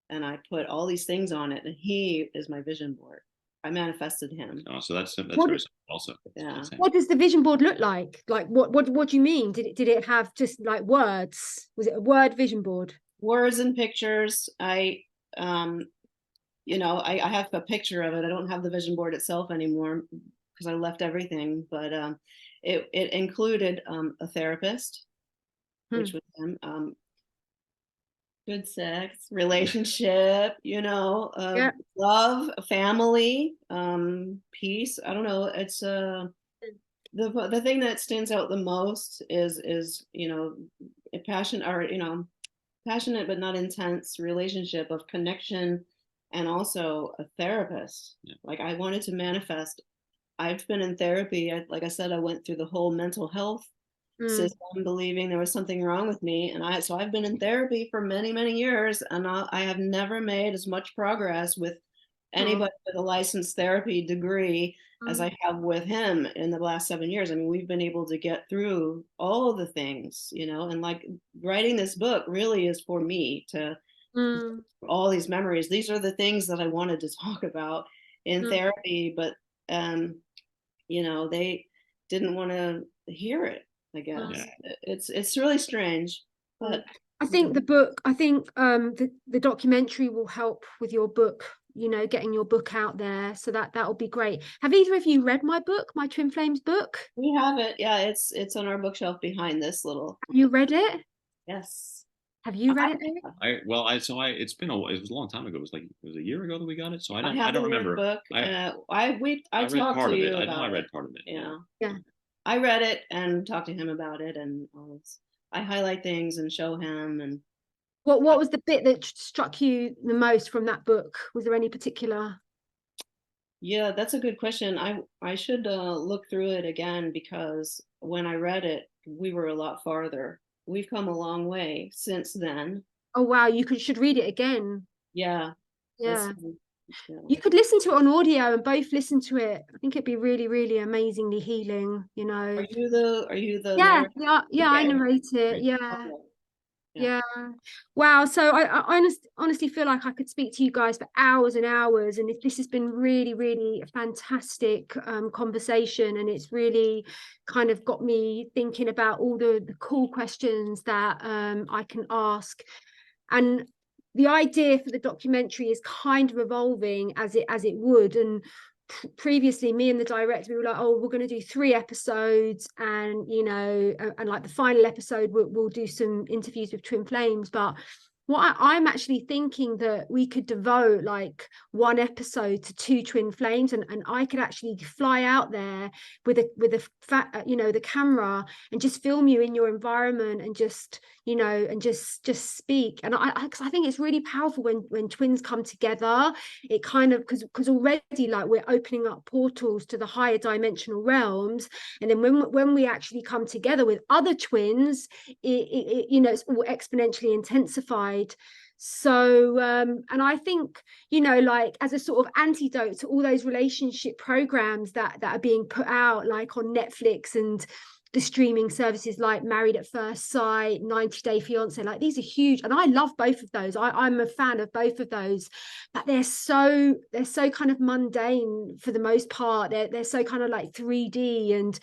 and I put all these things on it, and he is my vision board. I manifested him. Oh, so that's very also. Yeah. What does the vision board look like? Like what do you mean? Did it have just like words? Was it a word vision board? Words and pictures. I have a picture of it. I don't have the vision board itself anymore because I left everything. But it included a therapist, which was him. Good sex, relationship, love, family, peace. I don't know. It's the thing that stands out the most is a passionate but not intense relationship of connection, and also a therapist. Like I wanted to manifest. I've been in therapy. Like I said, I went through the whole mental health system, believing there was something wrong with me, and I've been in therapy for many, many years, and I have never made as much progress with anybody with a licensed therapy degree as I have with him in the last 7 years. I mean, we've been able to get through all the things, and like writing this book really is for me to all these memories. These are the things that I wanted to talk about in therapy, but they didn't want to hear it. I guess it's really strange, but I think the documentary will help with your book, getting your book out there. So that'll be great. Have either of you read my book, my Twin Flames book? We have it. Yeah, it's on our bookshelf behind this little. Have you read it? Yes. Have you read it? It was a long time ago. It was a year ago that we got it. So I don't remember. Book. I read part of it. I know I read part of it. Yeah. I read it and talked to him about it, and I highlight things and show him. And what was the bit that struck you the most from that book? Was there any particular? Yeah, that's a good question. I should look through it again, because when I read it, we were a lot farther. We've come a long way since then. Oh wow, should read it again. Yeah. You could listen to it on audio and both listen to it. I think it'd be really, really amazingly healing. Are you the yeah okay. I narrate it. Yeah. Wow. So I honestly feel like I could speak to you guys for hours and hours, and this has been really, really a fantastic conversation, and it's really kind of got me thinking about all the cool questions that I can ask. And the idea for the documentary is kind of evolving as it would. And previously, me and the director, we were like, oh, we're going to do 3 episodes, and and like the final episode we'll do some interviews with Twin Flames. But what I'm actually thinking that we could devote like 1 episode to 2 Twin Flames, and I could actually fly out there with the camera and just film you in your environment, and just and just speak. And I think it's really powerful when twins come together. It kind of, because already like we're opening up portals to the higher dimensional realms, and then when we actually come together with other twins, it's all exponentially intensified. So and I think, you know, like as a sort of antidote to all those relationship programs that are being put out, like on Netflix and the streaming services like Married at First Sight, 90 Day Fiance, like these are huge, and I love both of those. I'm a fan of both of those, but they're so kind of mundane for the most part. They're so kind of like 3D, and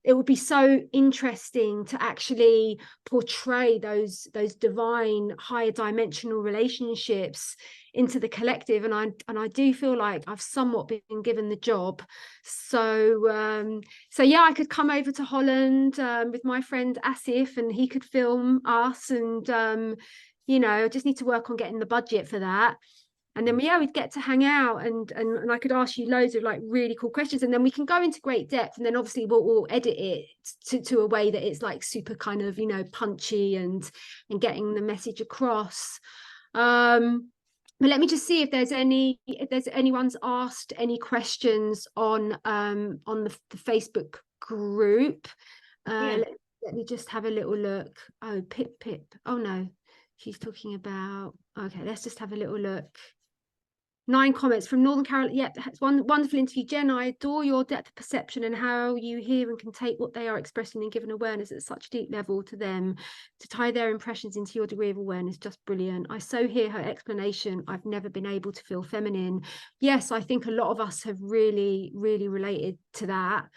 it would be so interesting to actually portray those divine higher dimensional relationships into the collective, and I do feel like I've somewhat been given the job. So so yeah, I could come over to Holland with my friend Asif, and he could film us, and you know, I just need to work on getting the budget for that. And then yeah, we'd get to hang out, and I could ask you loads of like really cool questions, and then we can go into great depth, and then obviously we'll edit it to a way that it's like super kind of, you know, punchy and getting the message across. But let me just see if there's anyone's asked any questions on the Facebook group. Let me just have a little look. Oh, Pip. Oh no, she's talking about, okay, let's just have a little look. 9 comments from Northern Carolina. Yep, it's one wonderful interview, Jen. I adore your depth of perception and how you hear and can take what they are expressing and give an awareness at such deep level to them, to tie their impressions into your degree of awareness. Just brilliant. I so hear her explanation. I've never been able to feel feminine. Yes, I think a lot of us have really related to that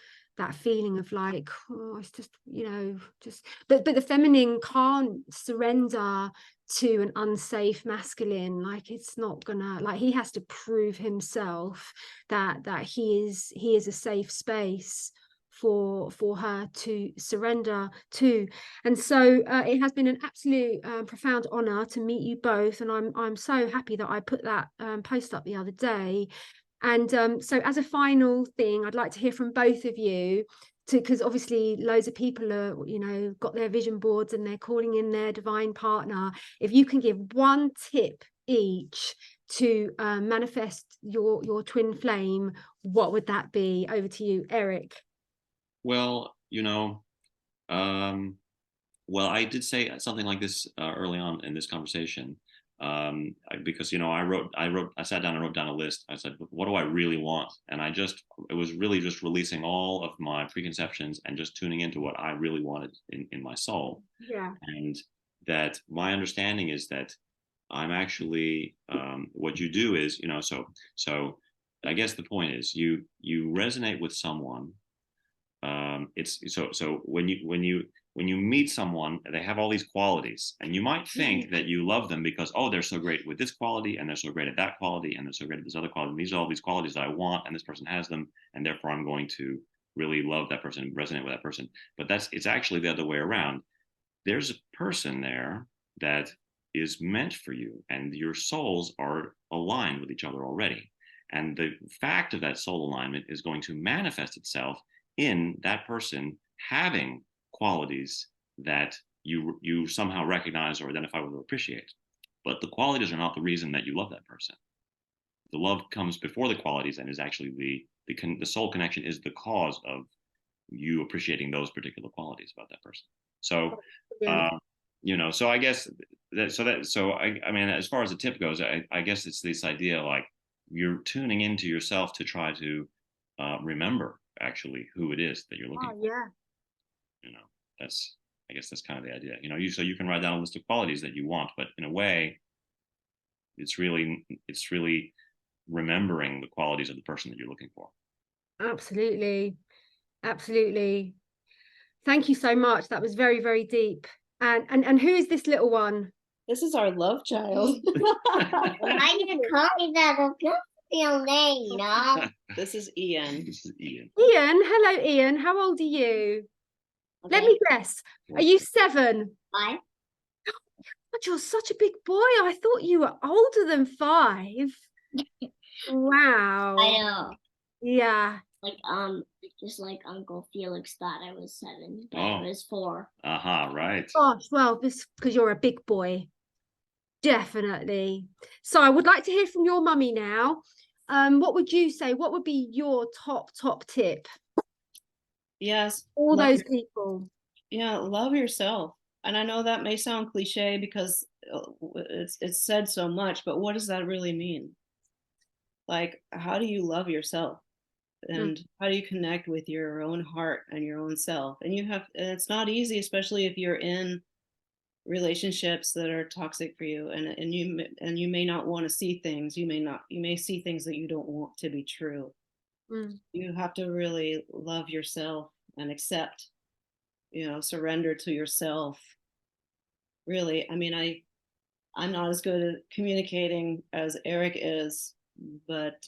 feeling of like, oh, it's just, you know, just but the feminine can't surrender to an unsafe masculine. Like, it's not gonna, like, he has to prove himself that he is a safe space for her to surrender to. And so it has been an absolute profound honor to meet you both, and I'm so happy that I put that post up the other day. And so as a final thing, I'd like to hear from both of you, because obviously loads of people are, you know, got their vision boards and they're calling in their divine partner. If you can give one tip each to manifest your twin flame, what would that be? Over to you, Eric. Well, you know, well, I did say something like this early on in this conversation, because, you know, I sat down and wrote down a list. I said, what do I really want? And it was really just releasing all of my preconceptions and just tuning into what I really wanted in my soul. Yeah. And that my understanding is that I'm actually, what you do is, you know, so I guess the point is you resonate with someone. It's so when you meet someone, they have all these qualities, and you might think that you love them because, oh, they're so great with this quality, and they're so great at that quality, and they're so great at this other quality. And these are all these qualities that I want, and this person has them, and therefore I'm going to really love that person, resonate with that person. But it's actually the other way around. There's a person there that is meant for you, and your souls are aligned with each other already. And the fact of that soul alignment is going to manifest itself in that person having qualities that you somehow recognize or identify with or appreciate. But the qualities are not the reason that you love that person. The love comes before the qualities, and is actually the soul connection is the cause of you appreciating those particular qualities about that person. So, you know, so I guess I mean, as far as the tip goes, I guess it's this idea, like, you're tuning into yourself to try to remember actually who it is that you're looking for. Yeah. You know, I guess that's kind of the idea. You know, so you can write down a list of qualities that you want, but in a way, it's really remembering the qualities of the person that you're looking for. Absolutely. Thank you so much. That was very deep. And who is this little one? This is our love child. I didn't call me that. That's not your name, you know. This is Ian. Ian, hello, Ian. How old are you? Okay. Let me guess. Are you 7? 5. God, you're such a big boy. I thought you were older than 5. Wow. I know. Yeah. Like just like Uncle Felix thought I was 7, but I was 4. Right. Gosh, well, this because you're a big boy. Definitely. So I would like to hear from your mummy now. What would you say? What would be your top tip? Yes. All those people. Yeah, love yourself. and I know that may sound cliche because it's said so much, but what does that really mean? Like, how do you love yourself? And how do you connect with your own heart and your own self? And it's not easy, especially if you're in relationships that are toxic for you, and you may not want to see things. You may see things that you don't want to be true. You have to really love yourself and accept, surrender to yourself. Really, I mean, I'm not as good at communicating as Eric is, but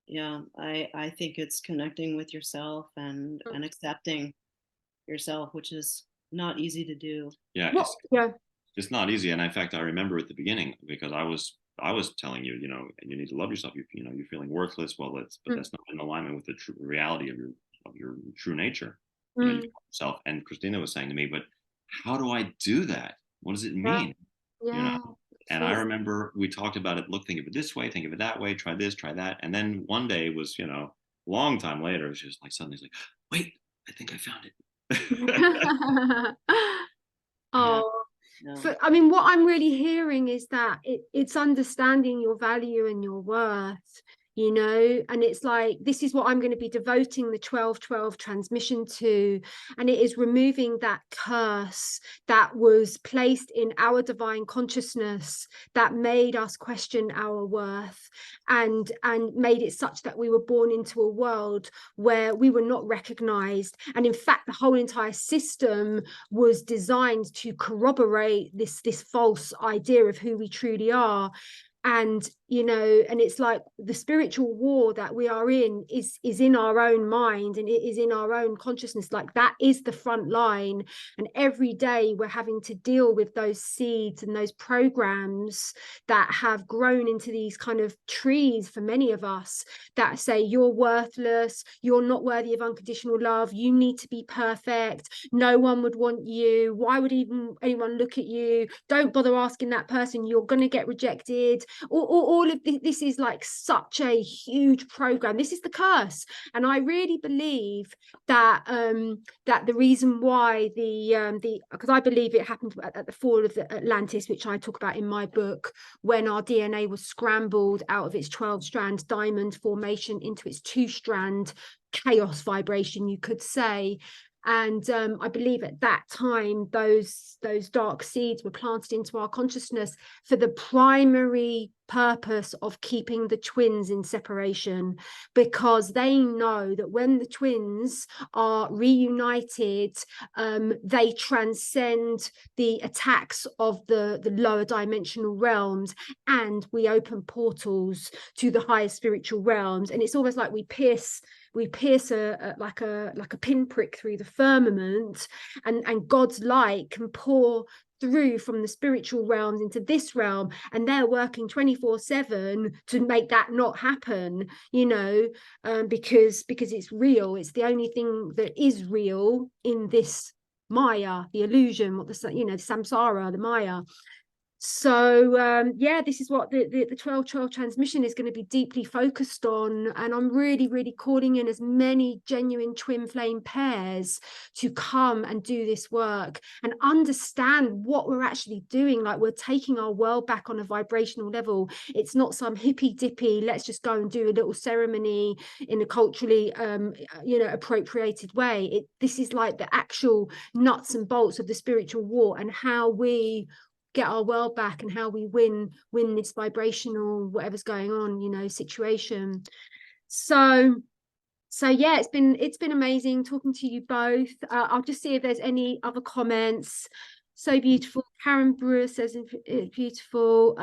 yeah, I think it's connecting with yourself and accepting yourself, which is not easy to do. Yeah, yeah, it's not easy. And in fact, I remember at the beginning, because I was telling you, you need to love yourself. You're feeling worthless. Well, that's not in alignment with the true reality of your true nature. You love yourself. And Christina was saying to me, but how do I do that? What does it mean? yeah. And I remember we talked about it. Look, think of it this way, think of it that way. Try this, try that. And then one day was, a long time later, it was just like suddenly it's like, wait, I think I found it. Oh, Yeah. I mean, what I'm really hearing is that it's understanding your value and your worth, and it's like, this is what I'm going to be devoting the 12-12 transmission to. And it is removing that curse that was placed in our divine consciousness that made us question our worth, and made it such that we were born into a world where we were not recognized. And in fact, the whole entire system was designed to corroborate this false idea of who we truly are. And and it's like the spiritual war that we are in is in our own mind, and it is in our own consciousness. Like, that is the front line, and every day we're having to deal with those seeds and those programs that have grown into these kind of trees for many of us, that say you're worthless, you're not worthy of unconditional love, you need to be perfect, no one would want you, why would even anyone look at you, don't bother asking that person, you're going to get rejected. All of this is like such a huge program. This is the curse. And I really believe that that the reason why because I believe it happened at the fall of the Atlantis, which I talk about in my book, when our DNA was scrambled out of its 12-strand diamond formation into its 2-strand chaos vibration, you could say. And I believe at that time those dark seeds were planted into our consciousness for the primary purpose of keeping the twins in separation, because they know that when the twins are reunited, they transcend the attacks of the lower dimensional realms, and we open portals to the higher spiritual realms. And it's almost like we pierce like a pinprick through the firmament, and God's light can pour through from the spiritual realms into this realm, and they're working 24/7 to make that not happen, because it's real. It's the only thing that is real in this Maya, the illusion, what the samsara, the Maya. So yeah, this is what the 12-12 transmission is going to be deeply focused on. And I'm really, really calling in as many genuine twin flame pairs to come and do this work and understand what we're actually doing. Like, we're taking our world back on a vibrational level. It's not some hippy dippy, let's just go and do a little ceremony in a culturally appropriated way. This is like the actual nuts and bolts of the spiritual war, and how we get our world back, and how we win this vibrational whatever's going on situation. So yeah, it's been amazing talking to you both. I'll just see if there's any other comments. So beautiful. Karen Brewer says it's beautiful.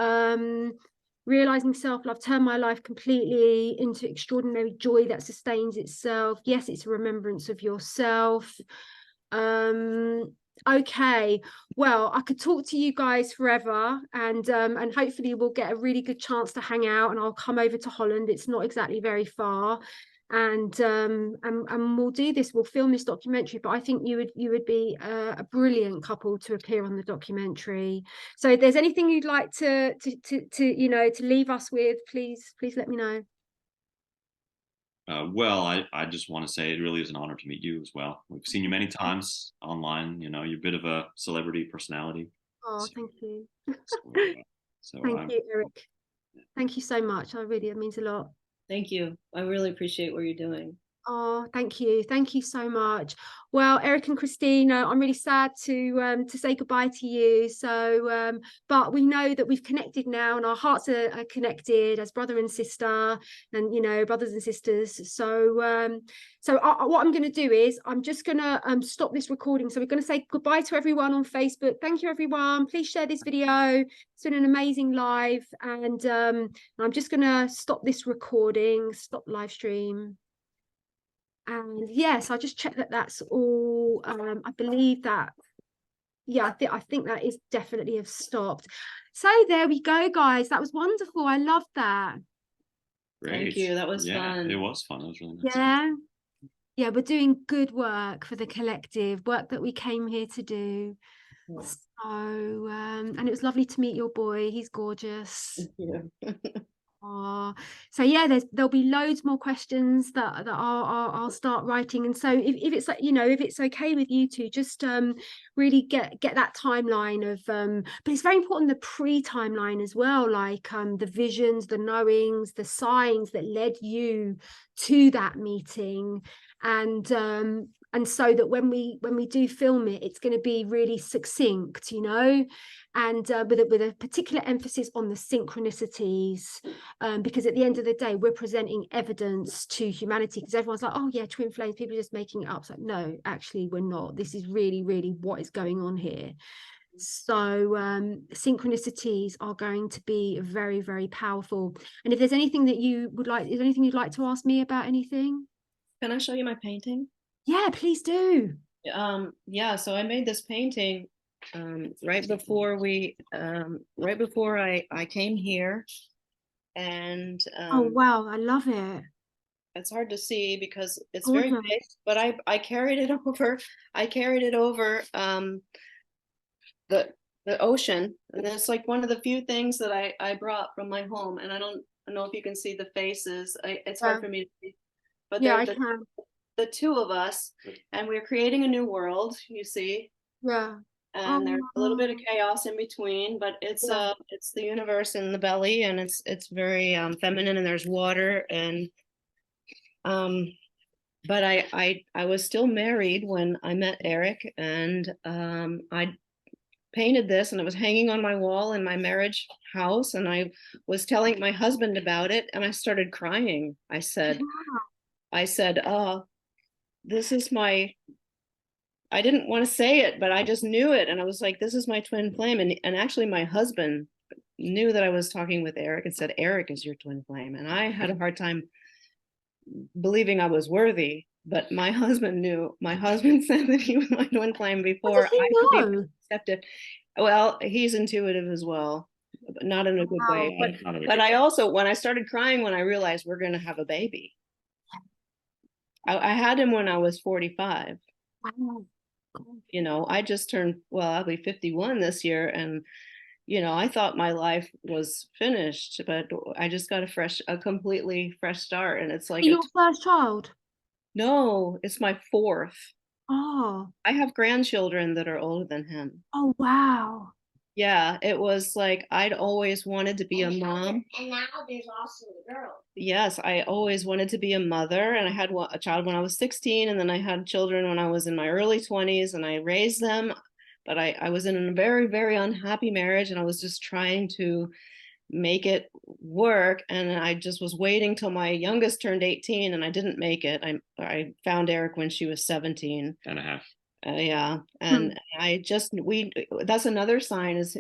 Realizing self-love turned my life completely into extraordinary joy that sustains itself. Yes, it's a remembrance of yourself. Okay, well, I could talk to you guys forever, and hopefully we'll get a really good chance to hang out, and I'll come over to Holland. It's not exactly very far, and we'll do this. We'll film this documentary. But I think you would be a brilliant couple to appear on the documentary. So if there's anything you'd like to leave us with, please let me know. Well, I just want to say it really is an honor to meet you as well. We've seen you many times online. You know, you're a bit of a celebrity personality. Oh, So, thank you. so, Thank I'm you, Eric. Thank you so much. It means a lot. Thank you. I really appreciate what you're doing. Oh, thank you. Thank you so much. Well, Eric and Christina, I'm really sad to say goodbye to you. So, but we know that we've connected now, and our hearts are connected as brother and sister, and brothers and sisters. So, what I'm going to do is I'm just going to stop this recording. So we're going to say goodbye to everyone on Facebook. Thank you, everyone. Please share this video. It's been an amazing live, and I'm just going to stop this recording, stop live stream. And yes, I just checked that that's all. I believe that, yeah, I think that is definitely have stopped. So there we go, guys. That was wonderful. I love that. great. Thank you. That was fun. It was fun. It was really nice. Yeah, we're doing good work for the collective, work that we came here to do. Yeah. So and it was lovely to meet your boy. He's gorgeous. Thank you. So yeah, there'll be loads more questions that I'll start writing, and so if it's like, if it's okay with you two, just really get that timeline of but it's very important, the pre-timeline as well, like the visions, the knowings, the signs that led you to that meeting, and so that when we do film it, it's going to be really succinct, and with a particular emphasis on the synchronicities, because at the end of the day, we're presenting evidence to humanity, because everyone's like, oh yeah, twin flames, people are just making it up. It's like, no, actually we're not. This is really, really what is going on here. So synchronicities are going to be very, very powerful. And if there's anything that you would like, is there anything you'd like to ask me about anything? Can I show you my painting? Yeah, please do. Yeah, so I made this painting right before I came here, and oh wow, I love it. It's hard to see because it's Gorgeous. very big, but I carried it over. I carried it over the ocean, and it's like one of the few things that I brought from my home. And I don't know if you can see the faces. It's hard for me to see, but yeah, I can. The two of us, and we're creating a new world. You see, yeah. And there's a little bit of chaos in between, but it's the universe in the belly, and it's very feminine, and there's water, and but I was still married when I met Eric, and I painted this, and it was hanging on my wall in my marriage house, and I was telling my husband about it, and I started crying. I said, this is my, I didn't want to say it, but I just knew it. And I was like, this is my twin flame. And actually my husband knew that I was talking with Eric and said, Eric is your twin flame. And I had a hard time believing I was worthy, but my husband knew. My husband said that he was my twin flame before I could accept it. Well, he's intuitive as well, but not in a good way. But I also, when I started crying, when I realized we're going to have a baby, I had him when I was 45. I just turned, I'll be 51 this year. And, I thought my life was finished, but I just got a completely fresh start. And it's like your first child? No, it's my fourth. Oh. I have grandchildren that are older than him. Oh, wow. Yeah, it was like I'd always wanted to be a mom. And now there's also a girl. Yes, I always wanted to be a mother, and I had a child when I was 16, and then I had children when I was in my early 20s, and I raised them. But I was in a very, very unhappy marriage, and I was just trying to make it work. And I just was waiting till my youngest turned 18, and I didn't make it. I found Eric when she was 17 and a half. Yeah, and that's another sign is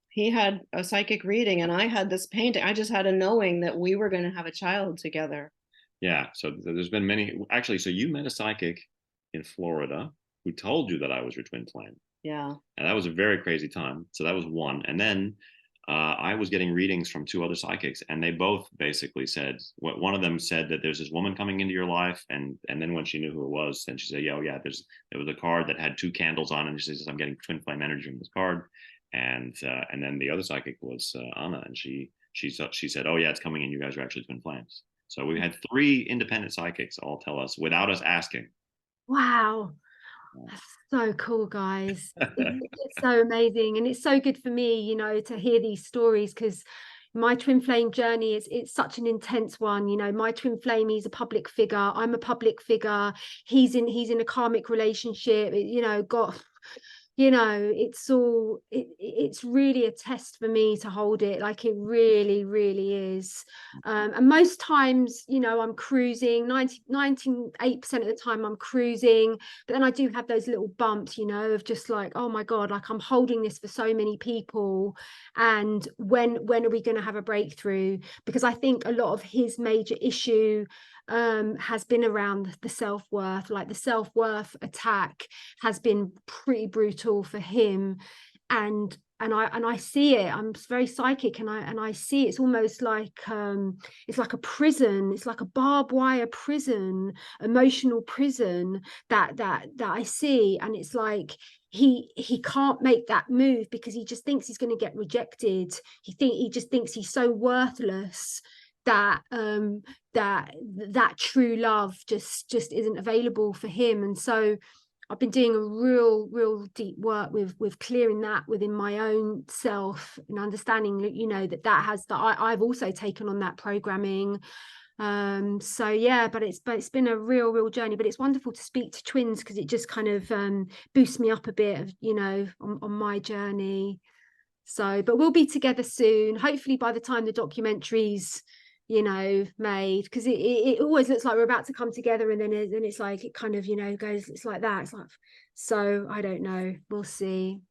he had a psychic reading, and I had this painting. I just had a knowing that we were going to have a child together. Yeah, so there's been many, actually. So you met a psychic in Florida who told you that I was your twin flame. Yeah, and that was a very crazy time. So that was one. And then I was getting readings from two other psychics, and they both basically said, one of them said that there's this woman coming into your life, and then when she knew who it was, then she said, yeah, there was a card that had two candles on, and she says, I'm getting twin flame energy from this card. And then the other psychic was Anna, and she said, oh yeah, it's coming in, you guys are actually twin flames. So we had 3 independent psychics all tell us without us asking. Wow. That's so cool, guys. It's so amazing. And it's so good for me, you know, to hear these stories, because my twin flame journey is, it's such an intense one. You know, my twin flame, he's a public figure, I'm a public figure, he's in a karmic relationship, you know, God, you know, it's all it's really a test for me to hold it, like it really, really is. And most times, you know, I'm cruising 98% of the time, I'm cruising, but then I do have those little bumps, you know, of just like, oh my God, like I'm holding this for so many people, and when are we going to have a breakthrough? Because I think a lot of his major issue has been around the self-worth. Like the self-worth attack has been pretty brutal for him, and I see it. I'm very psychic, and I see it's almost like it's like a prison, it's like a barbed wire prison, emotional prison that I see. And it's like he can't make that move because he just thinks he's going to get rejected. He just thinks he's so worthless that that true love just isn't available for him. And so I've been doing a real deep work with clearing that within my own self, and understanding that, you know, that has that I've also taken on that programming. So yeah, but it's been a real journey. But it's wonderful to speak to twins, because it just kind of boosts me up a bit of, you know, on my journey. So, but we'll be together soon, hopefully by the time the documentary's, you know, made, because it always looks like we're about to come together, and then it's like it kind of, you know, goes, it's like that, it's like, so I don't know, we'll see.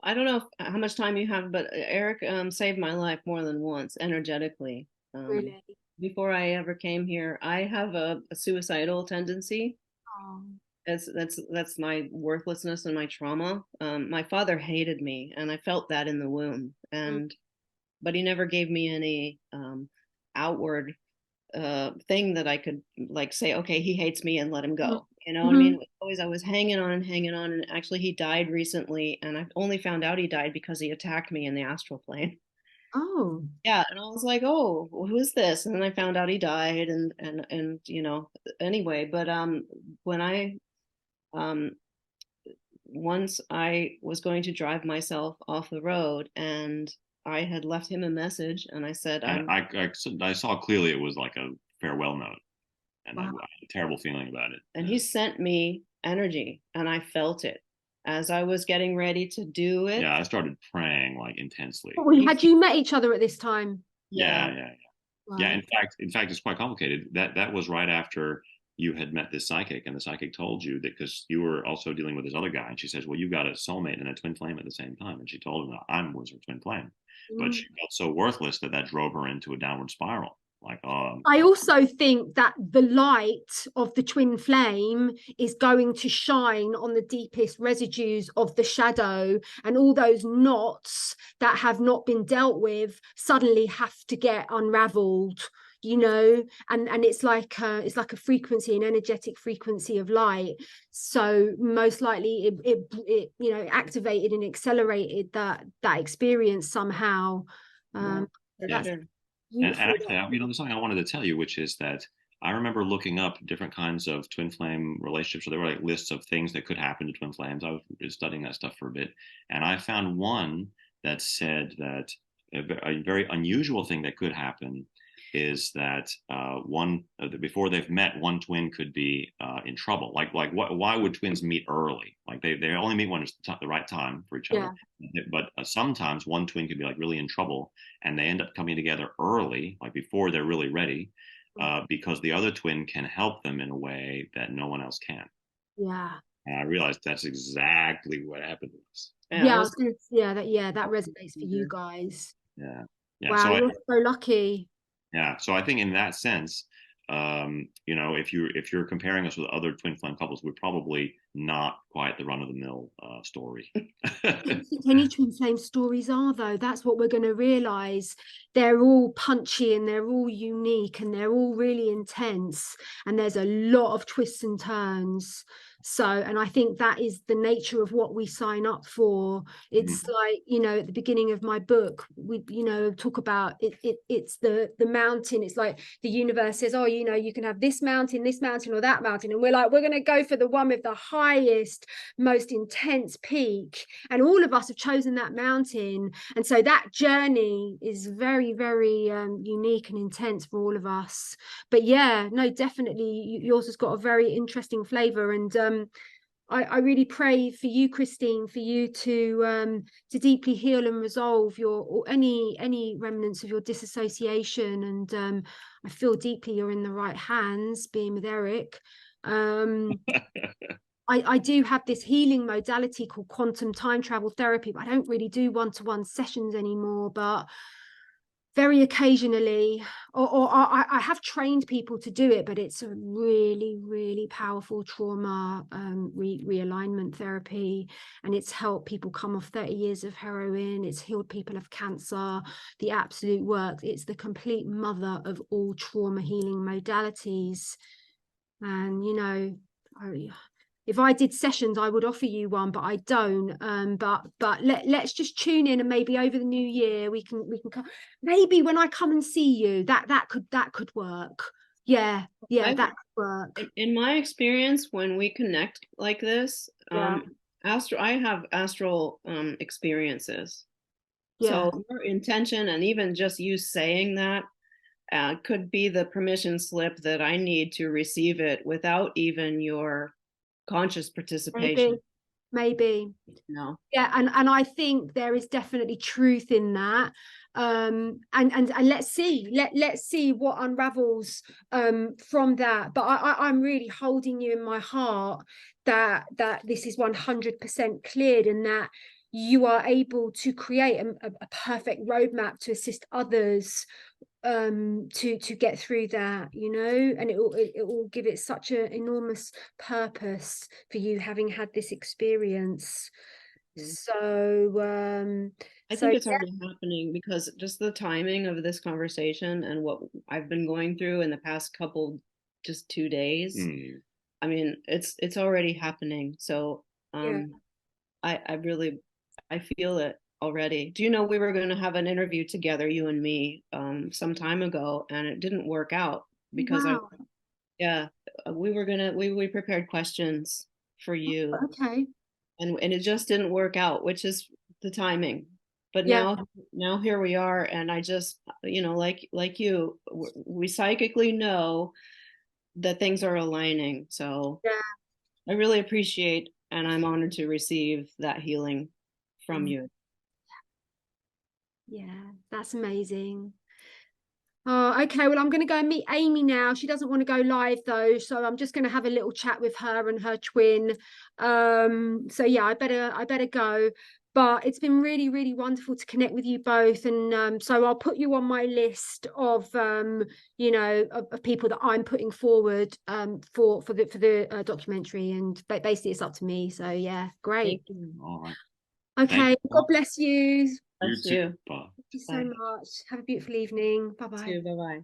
I don't know how much time you have, but Eric saved my life more than once energetically. Really? Before I ever came here, I have a suicidal tendency. Oh. That's my worthlessness and my trauma. My father hated me, and I felt that in the womb, and but he never gave me any outward thing that I could like say, okay, he hates me and let him go. You know what I mean? Always I was hanging on and hanging on, and actually he died recently, and I only found out he died because he attacked me in the astral plane. Oh. Yeah, and I was like, oh, who is this? And then I found out he died, and you know, anyway. But when I once I was going to drive myself off the road, and I had left him a message, and I said, And I saw clearly it was like a farewell note, and Wow. I had a terrible feeling about it. and he sent me energy, and I felt it as I was getting ready to do it. Yeah, I started praying like intensely. Well, had you met each other at this time? Yeah. Wow. Yeah, in fact, it's quite complicated. That was right after you had met this psychic, and the psychic told you that because you were also dealing with this other guy, and she says, "Well, you've got a soulmate and a twin flame at the same time," and she told him that I was her twin flame, but she felt so worthless that drove her into a downward spiral. Like, I also think that the light of the twin flame is going to shine on the deepest residues of the shadow, and all those knots that have not been dealt with suddenly have to get unraveled, you know, and it's like a frequency, an energetic frequency of light. So most likely it you know, activated and accelerated that experience somehow. That's and actually, you know, there's something I wanted to tell you, which is that I remember looking up different kinds of twin flame relationships. So there were like lists of things that could happen to twin flames. I was studying that stuff for a bit, and I found one that said that a very unusual thing that could happen is that before they've met, one twin could be in trouble. Why would twins meet early? Like they only meet when it's the right time for each other. But sometimes one twin could be like really in trouble, and they end up coming together early, like before they're really ready, because the other twin can help them in a way that no one else can. Yeah. And I realized that's exactly what happened to us. That resonates for you guys. Yeah. Wow, So you're so lucky. Yeah, so I think in that sense, You know, if you're comparing us with other twin flame couples, we're probably not quite the run of the mill story. Any twin flame stories are, though. That's what we're going to realize. They're all punchy and they're all unique and they're all really intense, and there's a lot of twists and turns. So, and I think that is the nature of what we sign up for. It's like, you know, at the beginning of my book, we, you know, talk about it's the mountain. It's like the universe says, oh, you know, you can have this mountain, or that mountain, and we're like, we're going to go for the one with the highest, most intense peak, and all of us have chosen that mountain. And so that journey is very, very unique and intense for all of us. But yeah, no, definitely yours has got a very interesting flavor. And I really pray for you, Christine, for you to deeply heal and resolve your, or any remnants of your disassociation. And I feel deeply you're in the right hands, being with Eric. I do have this healing modality called quantum time travel therapy, but I don't really do one-to-one sessions anymore, but very occasionally, or I have trained people to do it, but it's a really, really powerful trauma realignment therapy, and it's helped people come off 30 years of heroin. It's healed people of cancer, the absolute work. It's the complete mother of all trauma healing modalities. And, you know, if I did sessions, I would offer you one, but I don't. But let's just tune in, and maybe over the new year we can come. Maybe when I come and see you, that could work. Yeah, that could work. In my experience, when we connect like this, I have astral experiences. So your intention, and even just you saying that, could be the permission slip that I need to receive it without even your conscious participation. Maybe. No. Yeah, and I think there is definitely truth in that. And let's see what unravels from that. But I'm really holding you in my heart that this is 100% cleared, and that you are able to create a perfect roadmap to assist others to get through that, you know, and it will give it such an enormous purpose for you, having had this experience. So I think it's already happening, because just the timing of this conversation and what I've been going through in the past couple, just 2 days. I mean, it's already happening. So I really feel it already. Do you know, we were going to have an interview together, you and me, some time ago, and it didn't work out because we prepared questions for you. Okay. And it just didn't work out, which is the timing. But now here we are, and I just, you know, like you, we psychically know that things are aligning. So I really appreciate, and I'm honored to receive that healing from you. Yeah, that's amazing. Oh, okay. Well, I'm going to go and meet Amy now. She doesn't want to go live though, so I'm just going to have a little chat with her and her twin. So yeah, I better go. But it's been really, really wonderful to connect with you both, and so I'll put you on my list of you know, of people that I'm putting forward for the documentary, and basically it's up to me. So yeah, great. Thank you. All right. Okay. God bless you. Bless you. Bye. Thank you so much. Have a beautiful evening. Bye bye. Bye bye.